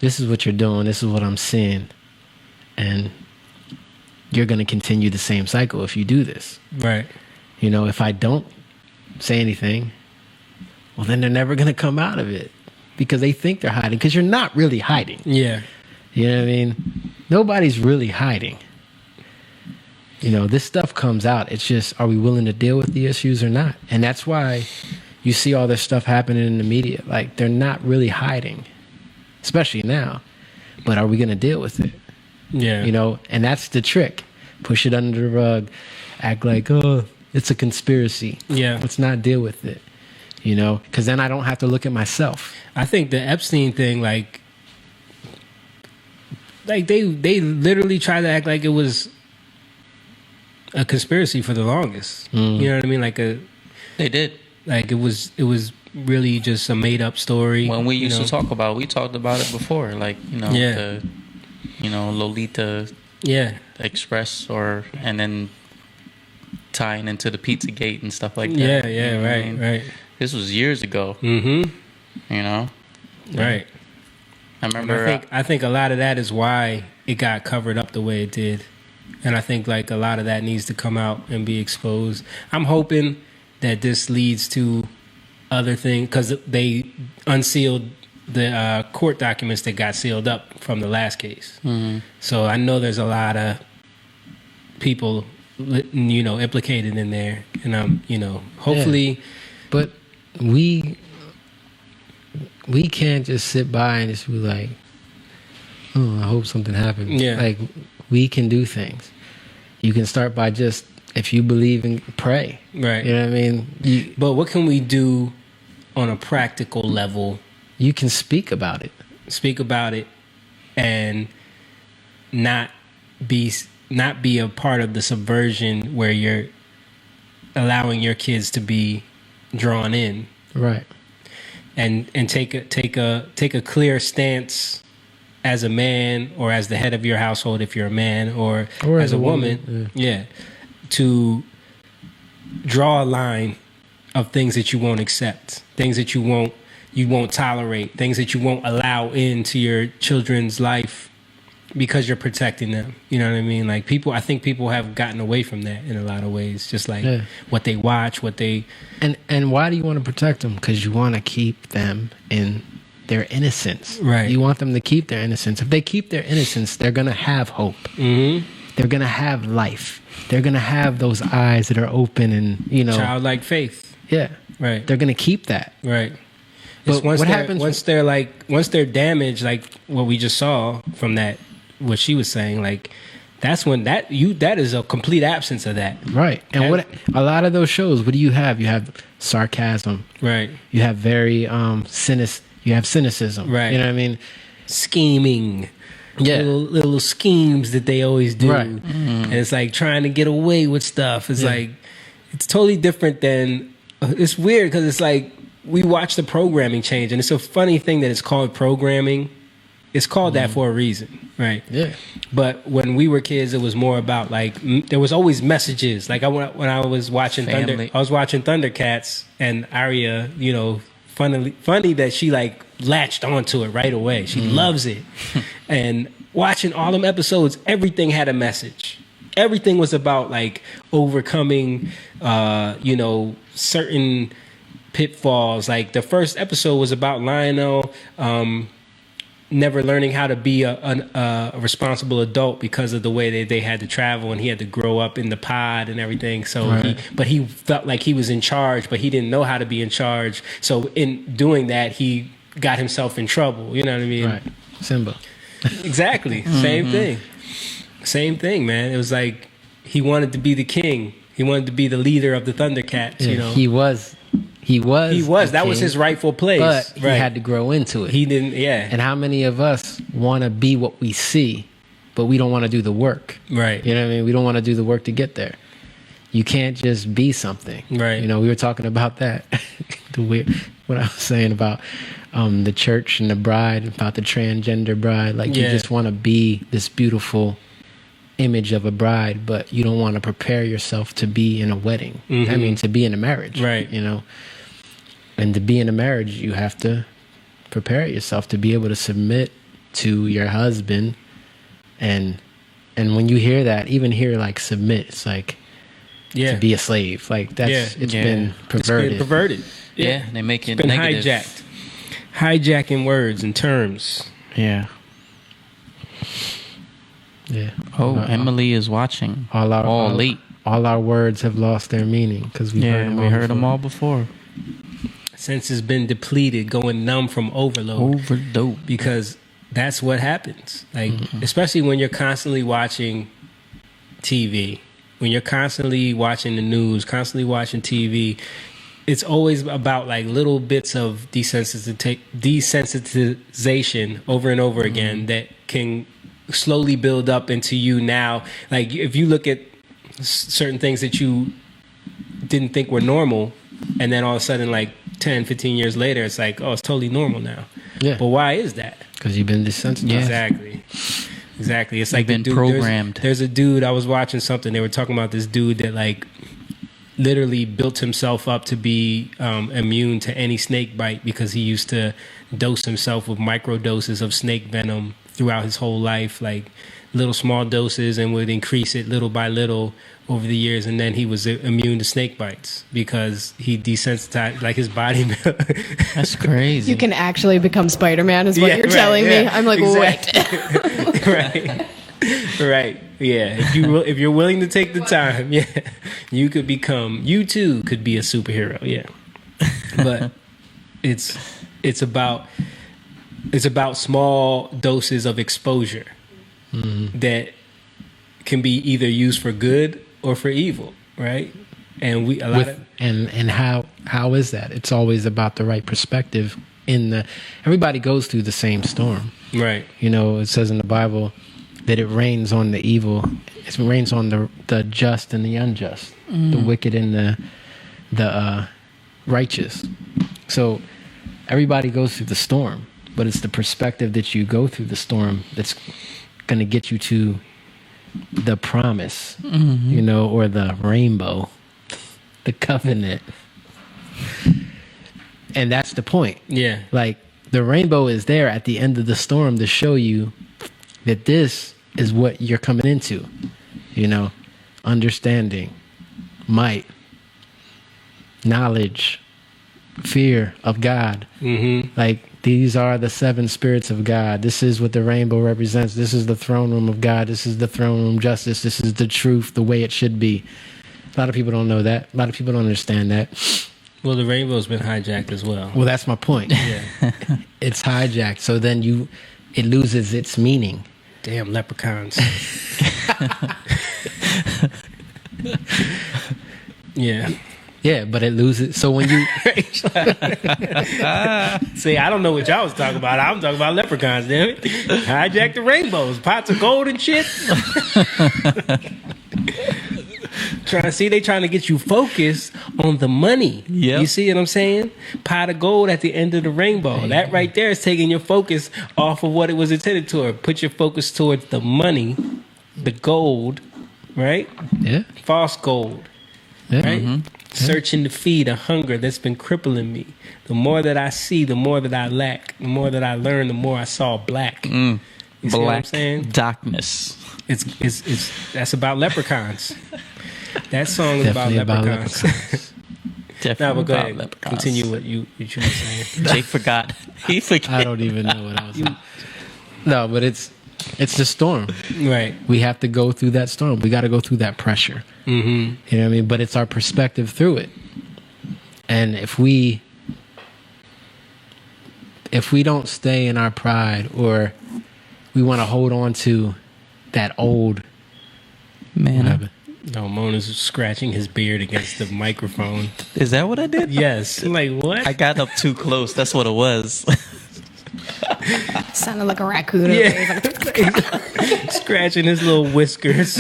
this is what you're doing. This is what I'm seeing. And you're going to continue the same cycle if you do this. Right. You know, if I don't say anything, well, then they're never going to come out of it because they think they're hiding, because you're not really hiding. Yeah. You know what I mean? Nobody's really hiding. You know, this stuff comes out. It's just, are we willing to deal with the issues or not? And that's why you see all this stuff happening in the media. Like, they're not really hiding, especially now. But are we going to deal with it? Yeah. You know, and that's the trick. Push it under the rug. Act like, oh, it's a conspiracy. Yeah. Let's not deal with it. You know, because then I don't have to look at myself. I think the Epstein thing, like they literally tried to act like it was a conspiracy for the longest. You know what I mean? They did. Like it was really just a made up story. When we used to talk about, we talked about it before, like, the Lolita Express, and then tying into the Pizzagate and stuff like that. Right. This was years ago. Mm-hmm. You know, right. I remember. I think a lot of that is why it got covered up the way it did, and I think like a lot of that needs to come out and be exposed. I'm hoping that this leads to other things, because they unsealed the court documents that got sealed up from the last case. Mm-hmm. So I know there's a lot of people, implicated in there, and hopefully. Yeah. But we can't just sit by and just be like, oh, I hope something happens. Yeah. Like, we can do things. You can start by just, if you believe in, pray. Right. You know what I mean? But what can we do on a practical level? You can speak about it. And not be a part of the subversion where you're allowing your kids to be drawn in. Right. And take a clear stance as a man, or as the head of your household if you're a man, or as a woman. Yeah. To draw a line of things that you won't accept, things that you won't tolerate, things that you won't allow into your children's life, because you're protecting them. You know what I mean? Like I think people have gotten away from that in a lot of ways. Just like what they watch, what they... And why do you want to protect them? Because you want to keep them in their innocence. Right. You want them to keep their innocence. If they keep their innocence, they're going to have hope. Mm-hmm. They're going to have life. They're going to have those eyes that are open and, you know... Childlike faith. Yeah. Right. They're going to keep that. Right. But what happens... Once they're damaged, like what we just saw from that, what she was saying, like... That's when that is a complete absence of that. Right. And what a lot of those shows, what do you have? You have sarcasm. Right. You have very you have cynicism. Right. You know what I mean? Scheming. Yeah. Little schemes that they always do. Right. And it's like trying to get away with stuff. It's like it's totally different than it's weird because it's like we watch the programming change, and it's a funny thing that it's called programming. It's called that for a reason, right? Yeah. But when we were kids, it was more about like there was always messages. Like when I was watching Thundercats, and Arya, you know, funny that she like latched onto it right away. She loves it, and watching all them episodes, everything had a message. Everything was about like overcoming, you know, certain pitfalls. Like the first episode was about Lionel. Never learning how to be a responsible adult because of the way they had to travel, and he had to grow up in the pod and everything. So, he felt like he was in charge, but he didn't know how to be in charge. So, in doing that, he got himself in trouble. You know what I mean? Right. Simba. Exactly. Same thing, man. It was like he wanted to be the king. He wanted to be the leader of the Thundercats. Yeah, you know, he was. That was his rightful place. But he had to grow into it. He didn't. Yeah. And how many of us want to be what we see, but we don't want to do the work? Right. You know what I mean? We don't want to do the work to get there. You can't just be something. Right. You know, we were talking about that. What I was saying about the church and the bride, about the transgender bride. Like you just want to be this beautiful image of a bride, but you don't want to prepare yourself to be in a wedding. I mean, to be in a marriage. Right. You know, and to be in a marriage, you have to prepare yourself to be able to submit to your husband. And when you hear that, even hear like submit, it's like to be a slave. Like that's it's been perverted. It's been perverted. Yeah, they make it been negative. hijacking words and terms. Yeah. Yeah. Oh, Emily is watching. All our words have lost their meaning because we heard them all before. Sense has been depleted, going numb from overload. Because that's what happens. Like, especially when you're constantly watching TV, when you're constantly watching the news, constantly watching TV, it's always about like little bits of desensitization over and over again that can slowly build up into you now. Like if you look at certain things that you didn't think were normal, and then all of a sudden like 10, 15 years later, it's like, oh, it's totally normal now. Yeah. But why is that? Because you've been desensitized. Yeah. Exactly. It's like been programmed. There's a dude, I was watching something, they were talking about this dude that like literally built himself up to be immune to any snake bite because he used to dose himself with micro doses of snake venom throughout his whole life, like little small doses, and would increase it little by little over the years, and then he was immune to snake bites because he desensitized like his body. That's crazy. You can actually become Spider-Man is what you're telling me. I'm like, exactly. wait. Right. Yeah. If you're willing to take the time, you could become. You too could be a superhero. Yeah. But it's about small doses of exposure that can be either used for good or for evil, right? And how is that? It's always about the right perspective. Everybody goes through the same storm, right? You know, it says in the Bible that it rains on the evil, it rains on the just and the unjust, the wicked and the righteous. So everybody goes through the storm, but it's the perspective that you go through the storm that's going to get you to the promise, you know, or the rainbow, the covenant. And that's the point. Yeah. Like the rainbow is there at the end of the storm to show you that this is what you're coming into, you know, understanding, might, knowledge, fear of God. Like, these are the 7 spirits of God. This is what the rainbow represents. This is the throne room of God. This is the throne room justice. This is the truth, the way it should be. A lot of people don't know that. A lot of people don't understand that. Well, the rainbow's been hijacked as well. Well, that's my point. Yeah. It's hijacked. So then it loses its meaning. Damn leprechauns. Yeah. Yeah, but it loses. So when you See, I don't know what y'all was talking about. I'm talking about leprechauns, damn it. Hijack the rainbows, pots of gold and shit. They trying to get you focused on the money. Yep. You see what I'm saying? Pot of gold at the end of the rainbow. That right there is taking your focus off of what it was intended to. Put your focus towards the money, the gold, right? yeah, False gold, yeah. right? Searching to feed a hunger that's been crippling me. The more that I see, the more that I lack. The more that I learn, the more I saw black. You see what I'm saying? Darkness. It's that's about leprechauns. That song is Definitely about about leprechauns. Definitely No, but go about ahead. leprechauns. Continue what you were saying. Jake forgot. He forgot. I don't even know what I was saying. No, but it's the storm. Right. We have to go through that storm. We got to go through that pressure. You know what I mean? But it's our perspective through it. And if we don't stay in our pride, or we want to hold on to that old Man, whatever. No, Mona's scratching his beard against the microphone. is that what I did? Yes. I'm like, what? I got up too close. That's what it was. Sounded like a raccoon. Yeah. Scratching his little whiskers.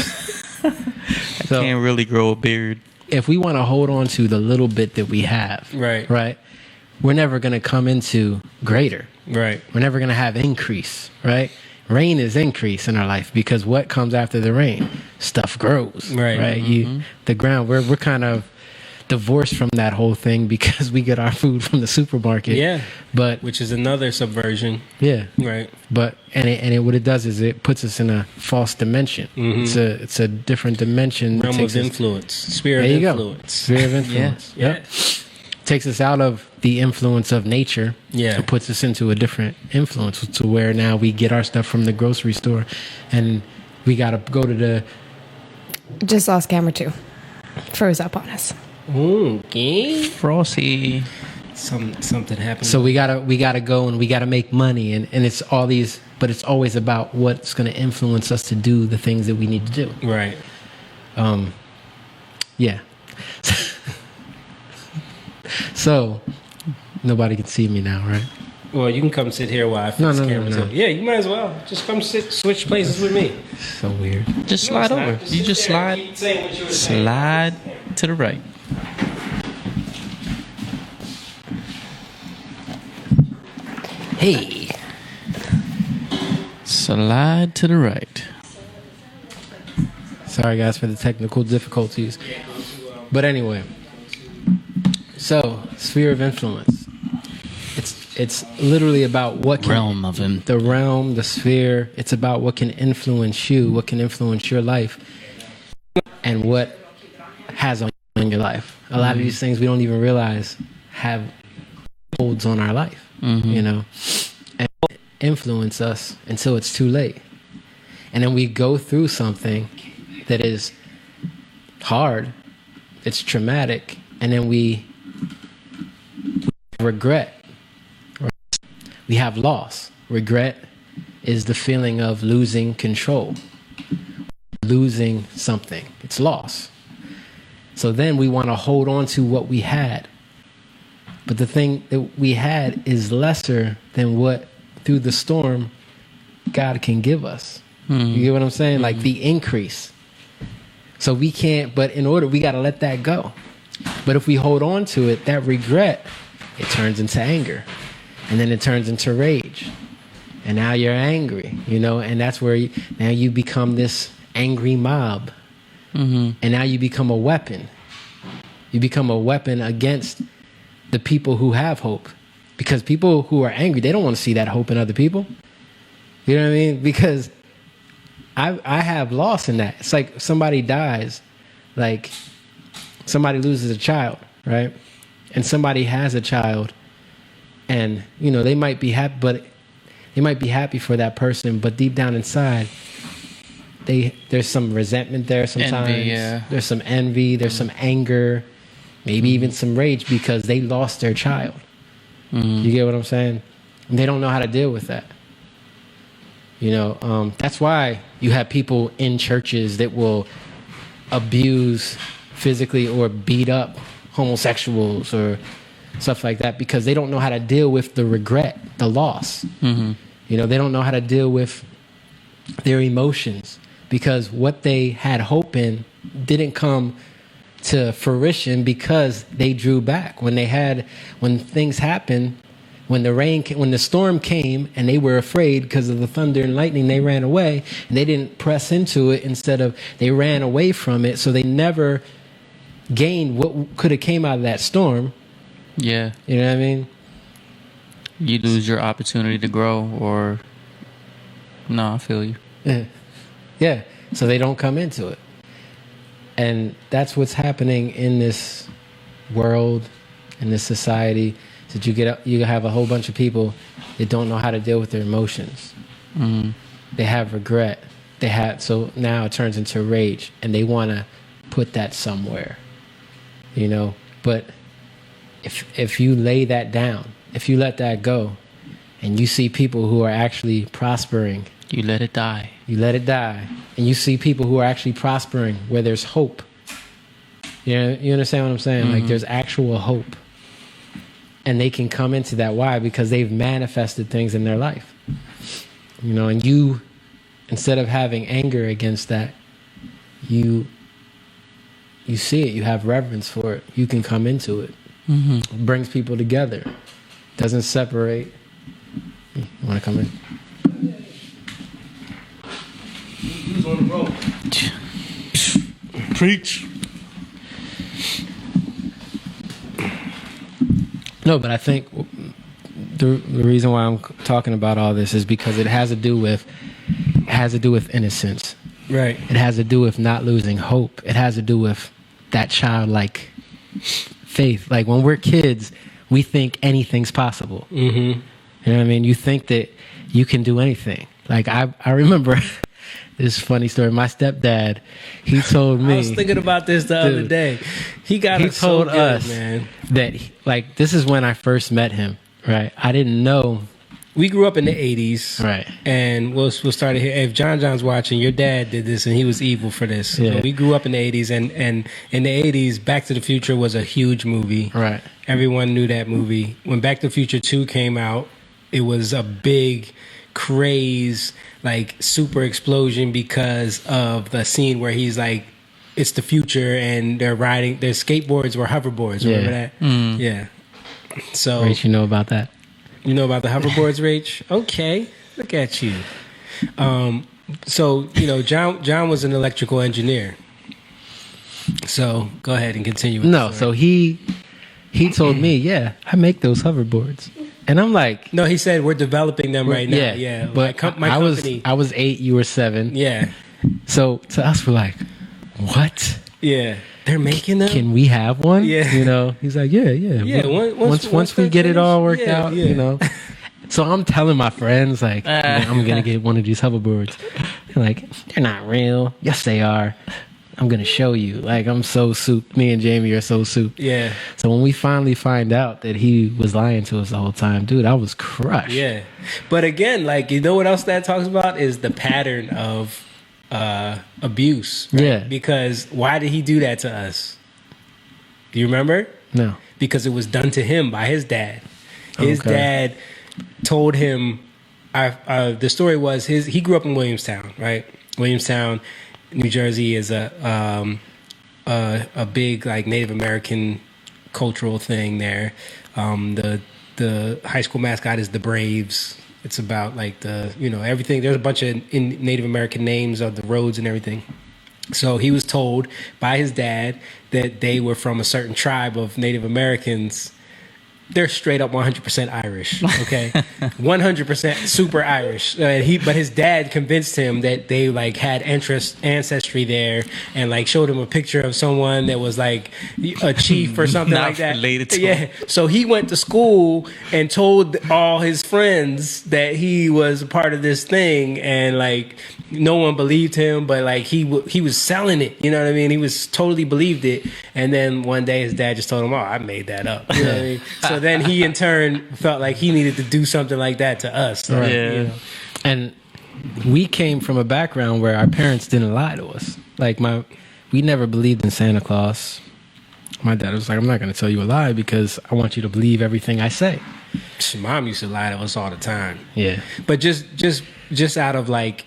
So Can't really grow a beard. if we want to hold on to the little bit that we have, Right. we're never going to come into greater. Right. We're never going to have increase, right? Rain is increase in our life, because what comes after the rain? Stuff grows, Right. The ground, we're kind of divorced from that whole thing because we get our food from the supermarket. Yeah. But Which is another subversion. yeah, Right. but what it does is it puts us in a false dimension. It's a different dimension. that Realm takes of us- influence. Sphere There of you influence. go. Sphere of influence. Yeah. Yep. Takes us out of the influence of nature. Yeah. And puts us into a different influence, to where now we get our stuff from the grocery store, and we got to go to the. Just lost camera 2. Froze up on us. Okay. Frosty. Something happened. So we gotta go, and we gotta make money, and it's all these, but it's always about what's gonna influence us to do the things that we need to do. Right. Yeah. So nobody can see me now, right? Well, you can come sit here while I fix No, the no, camera no. too. Yeah, you might as well. Just come switch places with me. So weird. Just slide over. You just slide. Keep saying what you were saying. Slide to the right. Hey. Slide to the right. Sorry, guys, for the technical difficulties. But anyway, so sphere of influence. It's literally about what can, Realm of him. the realm, the sphere. It's about what can influence you, what can influence your life, and what has on your life. A lot of these things we don't even realize have holds on our life, you know, and influence us until it's too late. And then we go through something that is hard, it's traumatic, and then we regret. We have loss. Regret is the feeling of losing control, losing something. It's loss. So then we want to hold on to what we had. But the thing that we had is lesser than what, through the storm, God can give us. You get what I'm saying? Like the increase. So we can't, but in order, we got to let that go. But if we hold on to it, that regret, it turns into anger. And then it turns into rage. And now you're angry, you know, and that's where now you become this angry mob. And now you become a weapon. You become a weapon against the people who have hope. Because people who are angry, they don't want to see that hope in other people. You know what I mean? Because I have loss in that. It's like somebody dies, like somebody loses a child, right? And somebody has a child, and you know they might be happy, but they might be happy for that person, but deep down inside, there's some resentment there sometimes. Envy, yeah. There's some envy. There's some anger, maybe even some rage because they lost their child. You get what I'm saying? And they don't know how to deal with that. You know, that's why you have people in churches that will abuse physically or beat up homosexuals or stuff like that because they don't know how to deal with the regret, the loss. You know, they don't know how to deal with their emotions because what they had hope in didn't come to fruition because they drew back. When things happened, when the storm came and they were afraid because of the thunder and lightning, they ran away and they didn't press into it. Instead of they ran away from it, so they never gained what could have came out of that storm. Yeah. You know what I mean? You lose your opportunity to grow, or no, I feel you. Yeah. So they don't come into it. And that's what's happening in this world, in this society. That you have a whole bunch of people that don't know how to deal with their emotions. They have regret. So now it turns into rage, and they want to put that somewhere, you know. But if you lay that down, if you let that go, and you see people who are actually prospering, you let it die. You let it die, and you see people who are actually prospering where there's hope. You understand what I'm saying? Like there's actual hope. And they can come into that. Why? Because they've manifested things in their life. You know, and you, instead of having anger against that, you see it. You have reverence for it. You can come into it. It brings people together. Doesn't separate. You want to come in? Who's on the road? Preach. No, but I think the reason why I'm talking about all this is because it has to do with innocence. Right. It has to do with not losing hope. It has to do with that childlike faith. Like when we're kids, we think anything's possible. You know what I mean? You think that you can do anything. Like I remember this funny story. My stepdad, he told me. I was thinking about this the other day. He told us, man, that like this is when I first met him. Right, I didn't know. We grew up in the 80s. Right, and we'll start it here. If John's watching, your dad did this, and he was evil for this. Yeah. So we grew up in the 80s, and in the 80s, Back to the Future was a huge movie. Right, everyone knew that movie. When Back to the Future 2 came out, it was a big craze, like super explosion because of the scene where he's like, it's the future and they're riding, their skateboards were hoverboards. Remember that? Yeah. So Rach, you know about that? You know about the hoverboards, Rach? Okay, look at you. So you know, John was an electrical engineer. So go ahead and continue. No, so he told me, yeah, I make those hoverboards. And I'm like, no, he said we're developing them right now. Yeah, but my company. I was 8, you were 7. Yeah. So to us, we're like, what? Yeah, they're making them. Can we have one? Yeah. You know, he's like, yeah. Once we get it all worked out, you know. So I'm telling my friends, like, I'm gonna get one of these hoverboards. They're like, they're not real. Yes, they are. I'm gonna show you. Like, I'm so soup. Me and Jamie are so soup. Yeah. So when we finally find out that he was lying to us the whole time, dude, I was crushed. Yeah. But again, like, you know what else that talks about is the pattern of abuse. Right? Yeah. Because why did he do that to us? Do you remember? No. Because it was done to him by his dad. His dad told him. The story was he grew up in Williamstown, right? Williamstown, New Jersey is a big like Native American cultural thing there. The high school mascot is the Braves. It's about like everything. There's a bunch of Native American names of the roads and everything. So he was told by his dad that they were from a certain tribe of Native Americans they're straight up 100% Irish, okay? 100% super Irish. But his dad convinced him that they like had ancestry there, and like showed him a picture of someone that was like a chief or something Not like that. related to yeah. him. So he went to school and told all his friends that he was a part of this thing, and like no one believed him, but like he was selling it. You know what I mean? He was totally believed it. And then one day his dad just told him, "Oh, I made that up." You know what I mean? So then he in turn felt like he needed to do something like that to us. Like, Yeah. you know. And we came from a background where our parents didn't lie to us. Like we never believed in Santa Claus. My dad was like, "I'm not going to tell you a lie because I want you to believe everything I say." Mom used to lie to us all the time. Yeah. But just out of like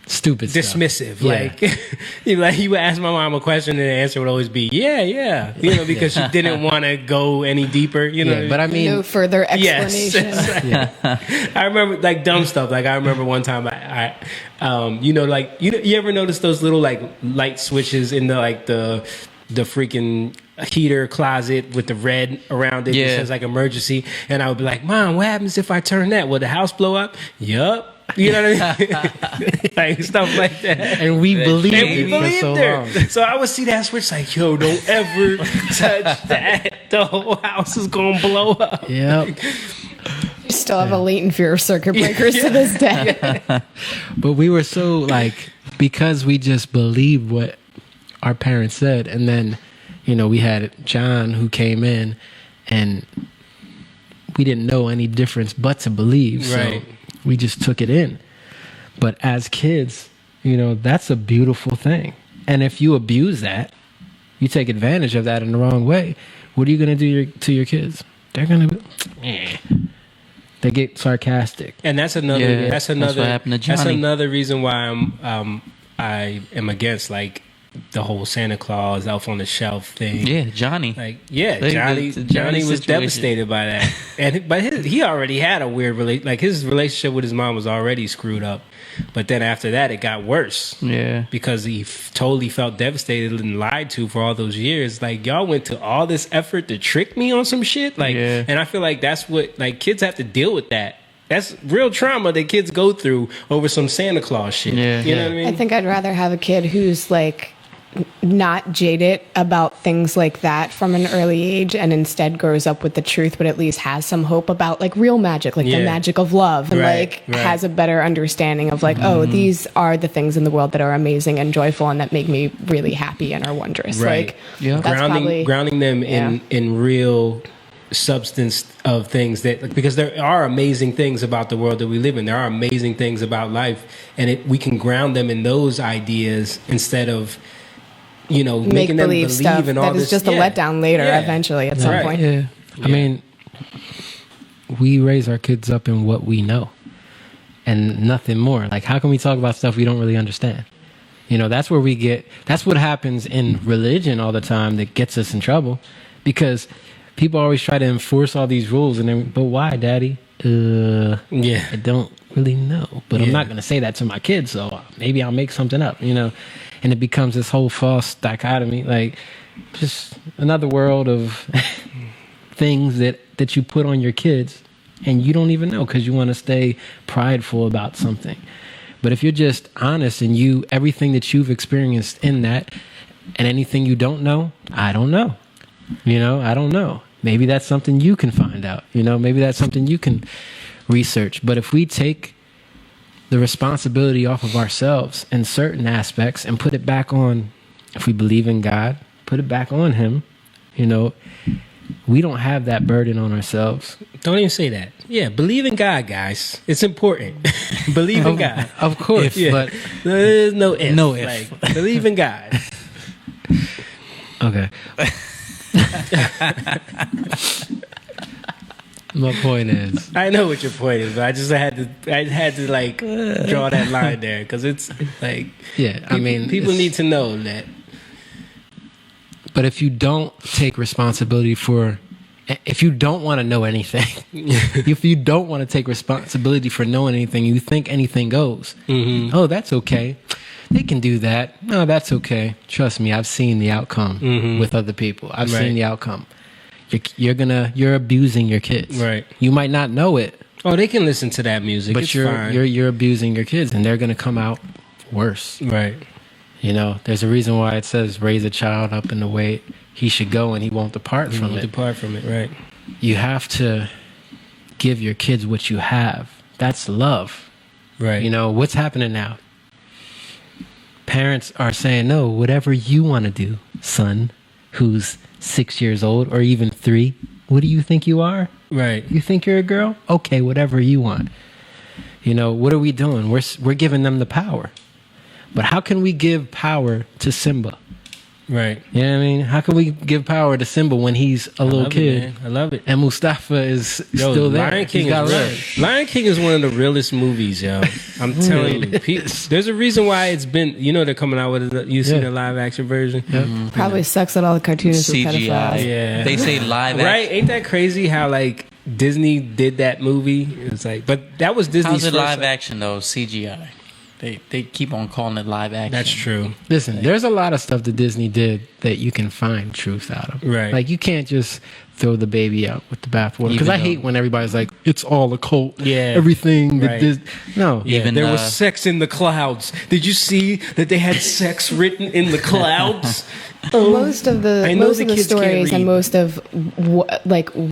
Stupid stuff. dismissive. Yeah. Like he would ask my mom a question and the answer would always be yeah, you know, because she didn't want to go any deeper, you know. Yeah, but I mean, No further Yes. explanation. I remember like dumb stuff. Like I remember one time I you know, like you ever notice those little like light switches in the like the freaking heater closet with the red around it that Yeah. says like emergency, and I would be like, "Mom, what happens if I turn that? Will the house blow up?" Yup. You know what I mean? Like stuff like that. and we believed And we it for believed so her. long. So I would see that switch like, yo, don't ever touch that. The whole house is gonna blow up. Yep. You still have a latent fear of circuit breakers to this day. But we were so like, because we just believed what our parents said. And then, you know, we had John who came in and we didn't know any difference but to believe. Right. So we just took it in. But as kids, you know, that's a beautiful thing. And if you abuse that, you take advantage of that in the wrong way, what are you going to do to your kids? They're going to be, they get sarcastic. And that's another. Yeah, that's that's another. what happened to That's Johnny. another reason why I am against like the whole Santa Claus, Elf on the Shelf thing. Yeah, Johnny. Like, yeah, Like, Johnny the Johnny was situation. devastated by that, but he already had a weird like his relationship with his mom was already screwed up, but then after that it got worse. Yeah. Because he totally felt devastated and lied to for all those years. Like y'all went to all this effort to trick me on some shit. Like, Yeah. and I feel like that's what like kids have to deal with that. That's real trauma that kids go through over some Santa Claus shit. Yeah. You know what I mean? I think I'd rather have a kid who's like not jaded about things like that from an early age and instead grows up with the truth, but at least has some hope about like real magic, like Yeah. the magic of love, and Right, right. has a better understanding of like, oh, these are the things in the world that are amazing and joyful and that make me really happy and are wondrous. Right. Like, Yeah. that's probably grounding them yeah. in real substance of things that, because there are amazing things about the world that we live in. There are amazing things about life, and we can ground them in those ideas instead of, you know, make making them believe believe stuff in all that this. is just a Yeah. letdown later Yeah. eventually at some Right. point. Yeah. I mean, we raise our kids up in what we know and nothing more. Like, how can we talk about stuff we don't really understand? You know, that's where that's what happens in religion all the time that gets us in trouble, because people always try to enforce all these rules. And then, but why, Daddy? Yeah. I don't really know, but I'm Yeah. not going to say that to my kids. So maybe I'll make something up, you know, and it becomes this whole false dichotomy, like just another world of things that you put on your kids and you don't even know because you want to stay prideful about something. But if you're just honest and everything that you've experienced in that, and anything you don't know, I don't know. You know, I don't know. Maybe that's something you can find out. You know, maybe that's something you can research. But if we take the responsibility off of ourselves in certain aspects and put it back on, if we believe in God, put it back on Him, you know, we don't have that burden on ourselves. Don't even say that. Yeah, believe in God, guys. It's important. Believe in God. Of course, Yeah. but There's no if. No if. Like, believe in God. okay. My point is, I know what your point is, but I just had to like draw that line there because it's like, yeah, I mean, people it's- need to know that. But if you don't take responsibility if you don't want to know anything, if you don't want to take responsibility for knowing anything, you think anything goes. Mm-hmm. Oh, that's okay. They can do that. No, that's okay. Trust me, I've seen the outcome with other people. I've Right. seen the outcome. you're abusing your kids. Right. You might not know it, Oh, they can listen to that music. but It's you're fine. you're abusing your kids, and they're gonna come out worse. Right. You know, there's a reason why it says raise a child up in the way he should go, and he won't depart from it. Depart from it. Right. You have to give your kids what you have. That's love. Right. You know, what's happening now? Parents are saying, no, whatever you want to do, son, who's 6 years old or even 3. What do you think you are? Right. You think you're a girl? Okay, whatever you want. You know, what are we doing? We're giving them the power. But how can we give power to Simba? Right. You know what I mean? How can we give power to Simba when he's a little kid? Man. I love it. And Mustafa is still there. Lion King He's got is love. real. Lion King is one of the realest movies, yo. I'm telling you. There's a reason why it's been, you know, they're coming out with it. You see the live action version? Yeah. Probably sucks that all the cartoonists were CGI. pedophiles. Yeah. They say live Right? action. Ain't that crazy how, like, Disney did that movie? It's like, but that was Disney's How's it first. live action though? CGI. They keep on calling it live action. That's true. Listen, there's a lot of stuff that Disney did that you can find truth out of. Right. Like, you can't just throw the baby out with the bathwater. Because Even I though- hate when everybody's like, it's all a cult. Yeah. Everything that Right. No. Yeah, Even, there was sex in the clouds. Did you see that they had sex written in the clouds? Most of the I know most the of the kids can't stories and read. most of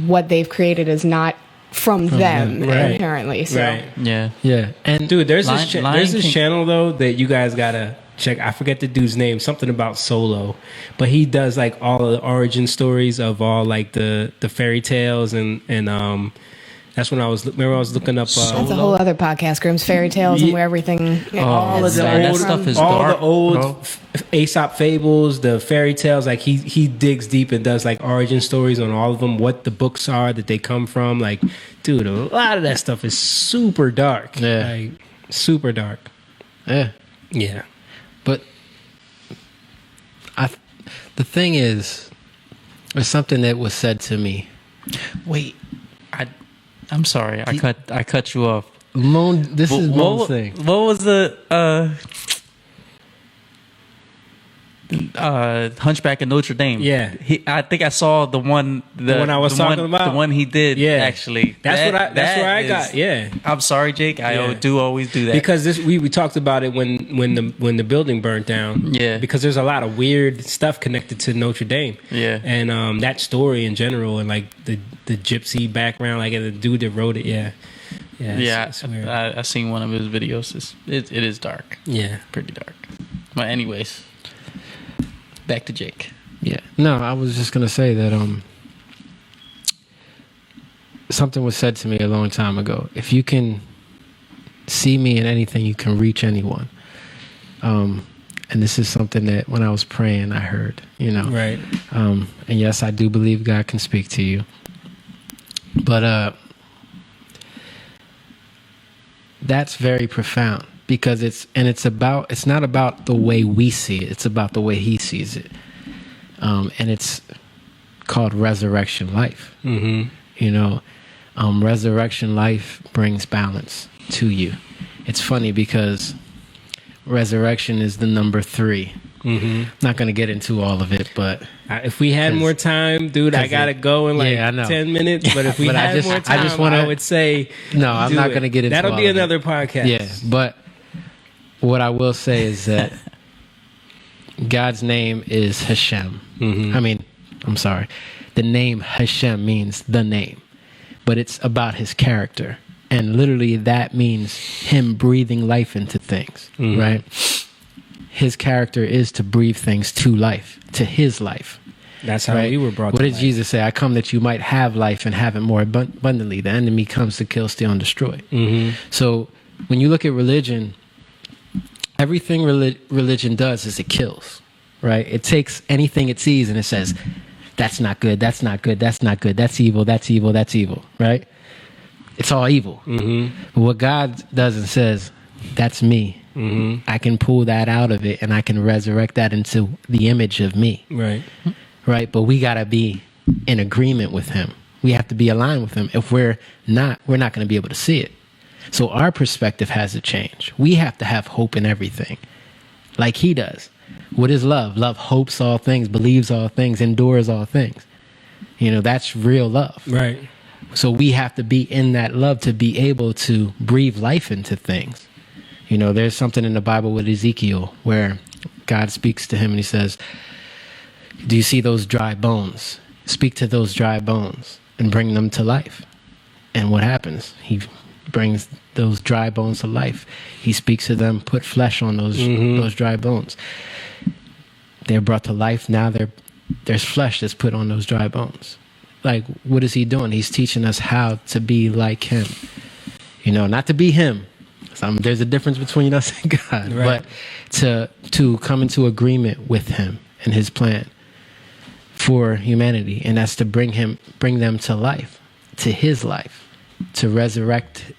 what they've created is not from them Right. inherently. So Right. Yeah. Yeah. And Dude, there's Lion- this Lion there's this King- channel though that you guys gotta check. I forget the dude's name. Something about Solo, but he does like all of the origin stories of all like the fairy tales and that's when I was looking up that's a whole other podcast, Grimm's Fairy Tales, and where everything all of the man, that old stuff is all dark, the old bro. Aesop fables, the fairy tales. Like he digs deep and does like origin stories on all of them, what the books are that they come from. Like, dude, a lot of that stuff is super dark. Yeah. Like, super dark. yeah. Yeah. But the thing is, there's something that was said to me. Wait. I'm sorry. I cut you off. This is Moan's thing. What was the Hunchback of Notre Dame? Yeah. I think I saw the one I was talking about? The one he did. Yeah. Actually, That's where I is- got. Yeah. I'm sorry, Jake. I Yeah. do always do that Because we talked about it when the building burnt down. Yeah. Because there's a lot of weird stuff connected to Notre Dame. Yeah. And that story in general and like the gypsy background, like and the dude that wrote it. Yeah. Yeah. Yeah, It's weird. I seen one of his videos. It is dark, Yeah. pretty dark. But anyways, back to Jake. Yeah. No, I was just gonna say that something was said to me a long time ago. If you can see me in anything, you can reach anyone. And this is something that when I was praying, I heard. You know. Right. And yes, I do believe God can speak to you. But that's very profound because it's not about the way we see it. It's about the way He sees it. And it's called resurrection life. Mm-hmm. You know, resurrection life brings balance to you. It's funny because resurrection is the number 3. Mm-hmm. Not going to get into all of it, but If we had more time, dude, I gotta go in like Yeah, I know. 10 minutes. But if we But I had just- more I time, just wanna- I would say no, I'm do not it. going to get into That'll all be of it. another podcast. Yeah, but what I will say is that God's name is Hashem. Mm-hmm. I mean, I'm sorry. The name Hashem means the name, but it's about His character. And literally that means Him breathing life into things, Mm-hmm. right? His character is to breathe things to life, to His life. That's how Right? we were brought What to did life. Jesus say? I come that you might have life and have it more abundantly. The enemy comes to kill, steal, and destroy. Mm-hmm. So when you look at religion, everything religion does is it kills, right? It takes anything it sees and it says, that's not good, that's not good, that's not good, that's evil, that's evil, that's evil, right? It's all evil. Mm-hmm. But what God does and says, that's me. Mm-hmm. I can pull that out of it and I can resurrect that into the image of me. Right. Right, but we got to be in agreement with Him. We have to be aligned with Him. If we're not going to be able to see it. So our perspective has to change. We have to have hope in everything, like He does. What is love? Love hopes all things, believes all things, endures all things. You know, that's real love. Right. So we have to be in that love to be able to breathe life into things. You know, there's something in the Bible with Ezekiel where God speaks to him and he says, do you see those dry bones? Speak to those dry bones and bring them to life. And what happens? He brings those dry bones to life. He speaks to them, put flesh on those dry bones. They're brought to life. Now there's flesh that's put on those dry bones. Like, what is he doing? He's teaching us how to be like him. You know, not to be him. There's a difference between us and God, right. But to come into agreement with him and his plan for humanity, and that's to bring them to life, to his life, to resurrect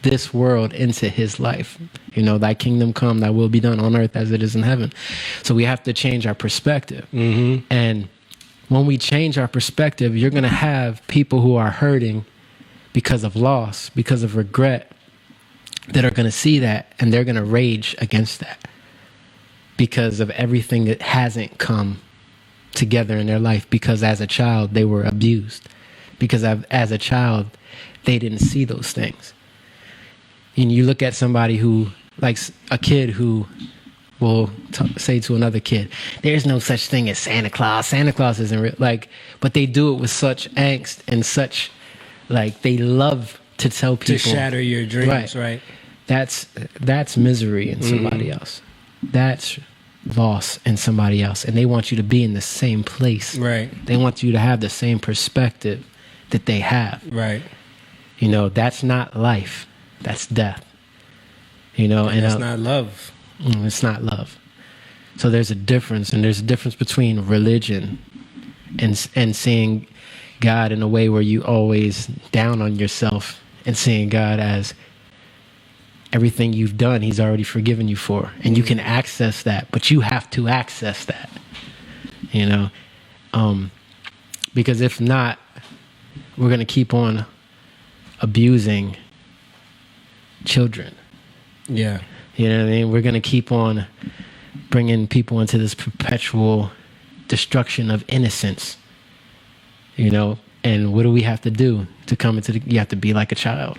this world into his life. You know, thy kingdom come, thy will be done on earth as it is in heaven. So we have to change our perspective. And when we change our perspective, you're going to have people who are hurting because of loss, because of regret, that are going to see that and they're going to rage against that because of everything that hasn't come together in their life, because as a child they were abused, because as a child they didn't see those things. And you look at somebody who, like a kid who will say to another kid, there's no such thing as Santa Claus. Santa Claus isn't real. Like, but they do it with such angst and such, like, they love to tell people to shatter your dreams, right? That's misery in somebody else. That's loss in somebody else, and they want you to be in the same place. Right. They want you to have the same perspective that they have. Right. You know, that's not life. That's death. You know, and it's not love. It's not love. So there's a difference, and there's a difference between religion and seeing God in a way where you always down on yourself, and seeing God as everything you've done, he's already forgiven you for. And you can access that, but you have to access that, you know? Because if not, we're going to keep on abusing children. Yeah. You know what I mean? We're going to keep on bringing people into this perpetual destruction of innocence, you know? And what do we have to do to come into you have to be like a child.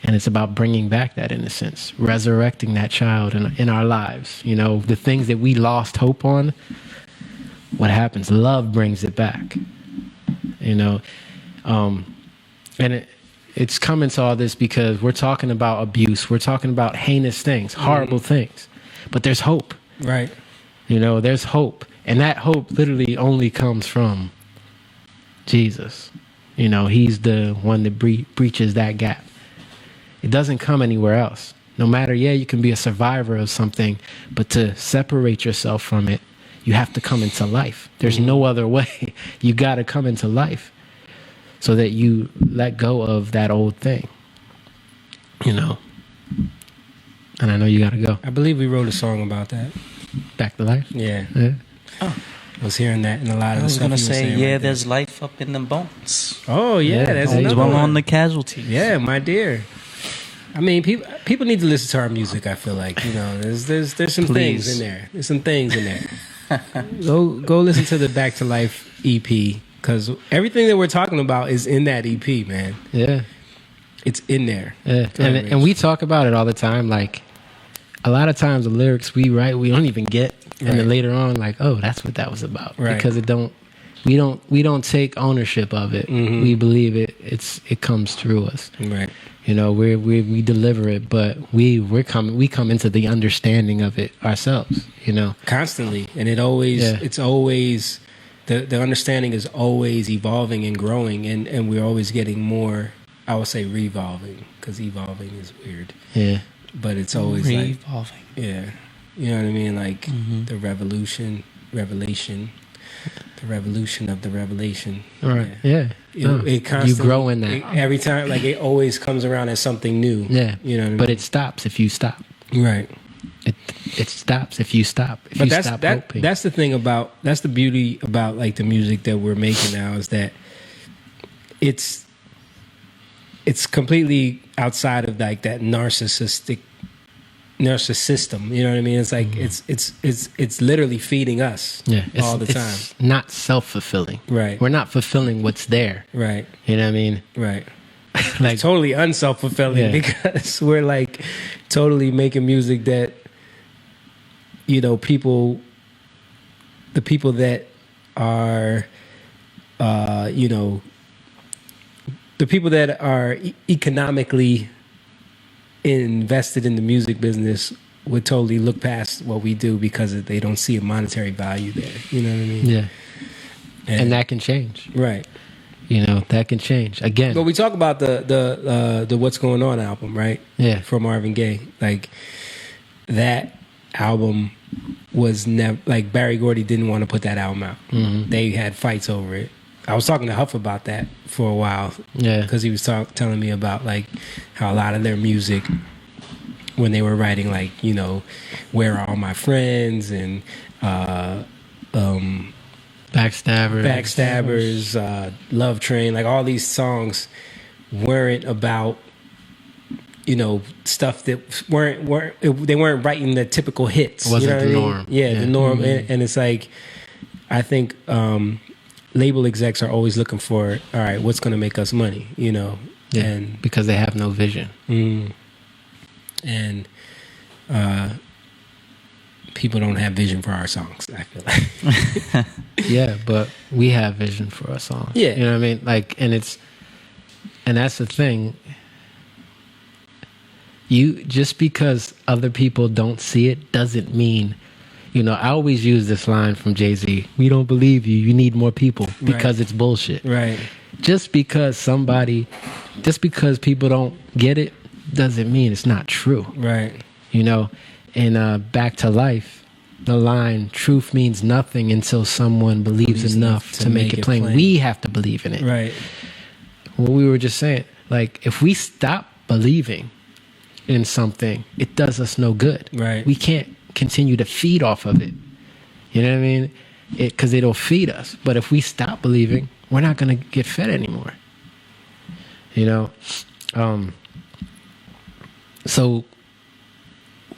And it's about bringing back that innocence, resurrecting that child in our lives. You know, the things that we lost hope on, what happens? Love brings it back. You know, and it's coming to all this because we're talking about abuse. We're talking about heinous things, horrible things. But there's hope. Right. You know, there's hope. And that hope literally only comes from Jesus. You know, he's the one that breaches that gap. It doesn't come anywhere else. No matter, you can be a survivor of something, but to separate yourself from it, you have to come into life. There's no other way. You got to come into life so that you let go of that old thing, you know. And I know you got to go. I believe we wrote a song about that. Back to life? Yeah. Oh. I was hearing that in a lot of I the was stuff going to you were say, saying yeah, right there's life up in them bones. Oh, yeah. That's another Dwell one. on the casualties. Yeah, my dear. I mean, people need to listen to our music. I feel like, you know, there's some things in there. There's some things in there. Go listen to the Back to Life EP, because everything that we're talking about is in that EP, man. Yeah. It's in there. Yeah. And we talk about it all the time. Like, a lot of times the lyrics we write, we don't even get. And then later on, like, oh, that's what that was about. Right. Because we don't take ownership of it. We believe it comes through us. Right. You know, we deliver it, but we come into the understanding of it ourselves, you know. Constantly. And it's always the understanding is always evolving and growing, and we're always getting more, I would say revolving, because evolving is weird. Yeah. But it's always Revolving. like, yeah. You know what I mean? Like the revelation of the revelation. All right. Yeah. It constantly, you grow in that. Every time, like, it always comes around as something new. Yeah. You know what I mean? But it stops if you stop. Right. It stops if you stop. That's the thing about, that's the beauty about, like, the music that we're making now, is that it's completely outside of, like, that narcissistic nurse a system. You know what I mean? It's like it's literally feeding us all the time. It's not self-fulfilling. Right. We're not fulfilling what's there. Right. You know what I mean? Right. Like It's totally unself-fulfilling because we're like totally making music that, you know, the people that are, you know, the people that are economically invested in the music business would totally look past what we do because they don't see a monetary value there. You know what I mean? Yeah. And that can change. Right. You know, that can change. Again. But we talk about the What's Going On album, right? Yeah. From Marvin Gaye. Like, that album was never, like, Barry Gordy didn't want to put that album out. Mm-hmm. They had fights over it. I was talking to Huff about that for a while. Yeah. Because he was telling me about, like, how a lot of their music, when they were writing, like, you know, Where Are All My Friends and Backstabbers, Love Train, like all these songs weren't about, you know, stuff that they weren't writing the typical hits. It wasn't you know the what I mean? norm. Yeah, the norm. Mm-hmm. And it's like, I think label execs are always looking for, all right, what's going to make us money, you know? Yeah, And because they have no vision. and people don't have vision for our songs, I feel like. Yeah, but we have vision for our songs. Yeah. You know what I mean? Like, and that's the thing. Just because other people don't see it doesn't mean, you know, I always use this line from Jay-Z, we don't believe you, you need more people, because it's bullshit. Right. Just because people don't get it doesn't mean it's not true. Right. You know, in Back to Life, the line, truth means nothing until someone believes enough to make it plain. We have to believe in it. Right. What we were just saying, like, if we stop believing in something, it does us no good. Right. We can't continue to feed off of it. You know what I mean? Because it'll feed us. But if we stop believing, we're not going to get fed anymore. You know? So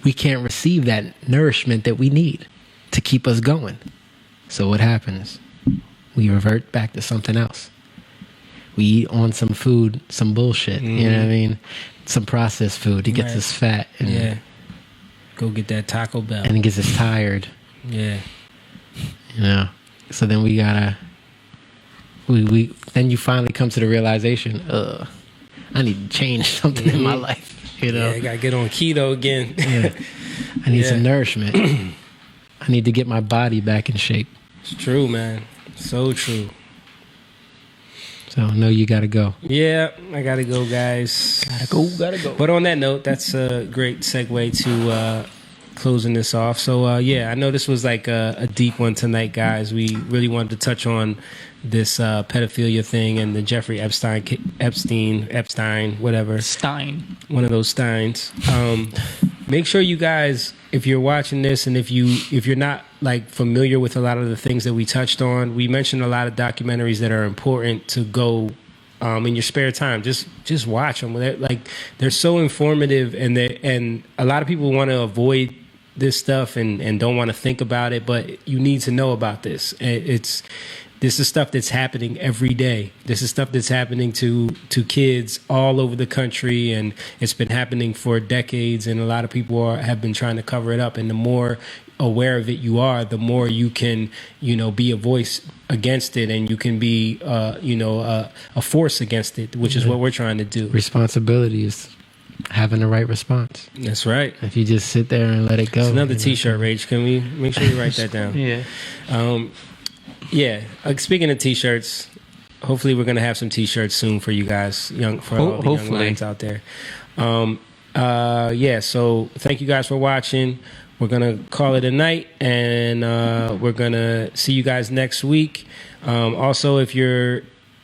we can't receive that nourishment that we need to keep us going. So what happens? We revert back to something else. We eat on some food, some bullshit. You know what I mean? Some processed food. It gets us fat. And, Go get that Taco Bell. and it gets us tired. Yeah. You know? So then we gotta... Then you finally come to the realization, I need to change something in my life. You know? Yeah, I gotta get on keto again. Yeah. I need some nourishment. I need to get my body back in shape. It's true, man. So true. So I know you gotta go. Yeah, I gotta go, guys. Gotta go. But on that note, that's a great segue to closing this off. So yeah, I know this was like a deep one tonight, guys. We really wanted to touch on this pedophilia thing and the Jeffrey Epstein, whatever. Stein. One of those Steins. Make sure you guys, if you're watching this and if you're not like familiar with a lot of the things that we touched on, we mentioned a lot of documentaries that are important to go in your spare time. Just watch them. They're so informative, and a lot of people want to avoid this stuff and don't want to think about it, but you need to know about this. This is stuff that's happening every day. This is stuff that's happening to kids all over the country, and it's been happening for decades, and a lot of people have been trying to cover it up. And the more aware of it you are, the more you can, be a voice against it, and you can be, a force against it, which is what we're trying to do. Responsibility is having the right response. That's right. If you just sit there and let it go. It's another T-shirt, Rage. Can we make sure you write that down? Yeah. Yeah. Speaking of T-shirts, hopefully we're gonna have some T-shirts soon for you guys, for all the young lions out there. So thank you guys for watching. We're gonna call it a night, and we're gonna see you guys next week. Also, if you're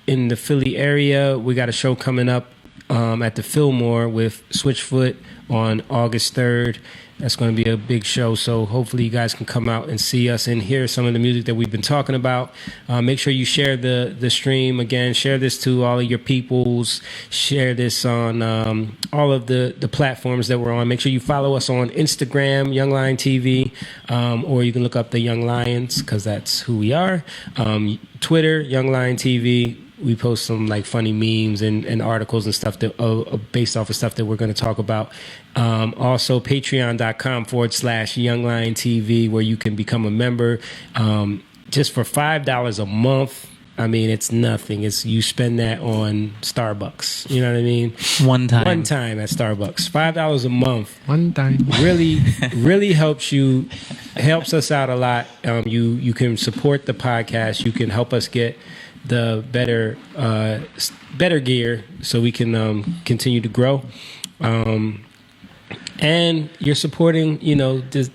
in the Philly area, we got a show coming up at the Fillmore with Switchfoot on August 3rd. That's going to be a big show, so hopefully you guys can come out and see us and hear some of the music that we've been talking about. Make sure you share the stream. Again, share this to all of your peoples. Share this on all of the platforms that we're on. Make sure you follow us on Instagram, Young Lion TV, or you can look up the Young Lions, because that's who we are. Twitter, Young Lion TV. We post some like funny memes and articles and stuff that based off of stuff that we're going to talk about. Also, patreon.com/Young Lion TV, where you can become a member just for $5 a month. I mean, it's nothing. It's you spend that on Starbucks. You know what I mean? One time at Starbucks. $5 a month. One time. Really helps us out a lot. You can support the podcast. You can help us get the better gear so we can continue to grow. And you're supporting,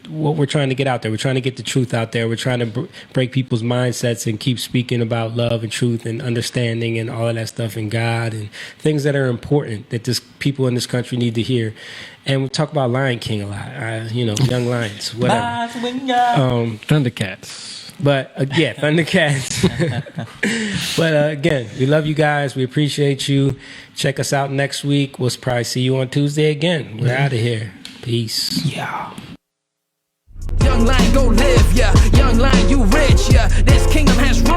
what we're trying to get out there. We're trying to get the truth out there. We're trying to break people's mindsets and keep speaking about love and truth and understanding and all of that stuff and God and things that are important that people in this country need to hear. And we talk about Lion King a lot, Young Lions, whatever. Thundercats. But Thundercats. But again, we love you guys. We appreciate you. Check us out next week. We'll probably see you on Tuesday again. We're out of here. Peace. Yeah. Young Lion, go live, yeah. Young Lion, you rich, yeah. This kingdom has run.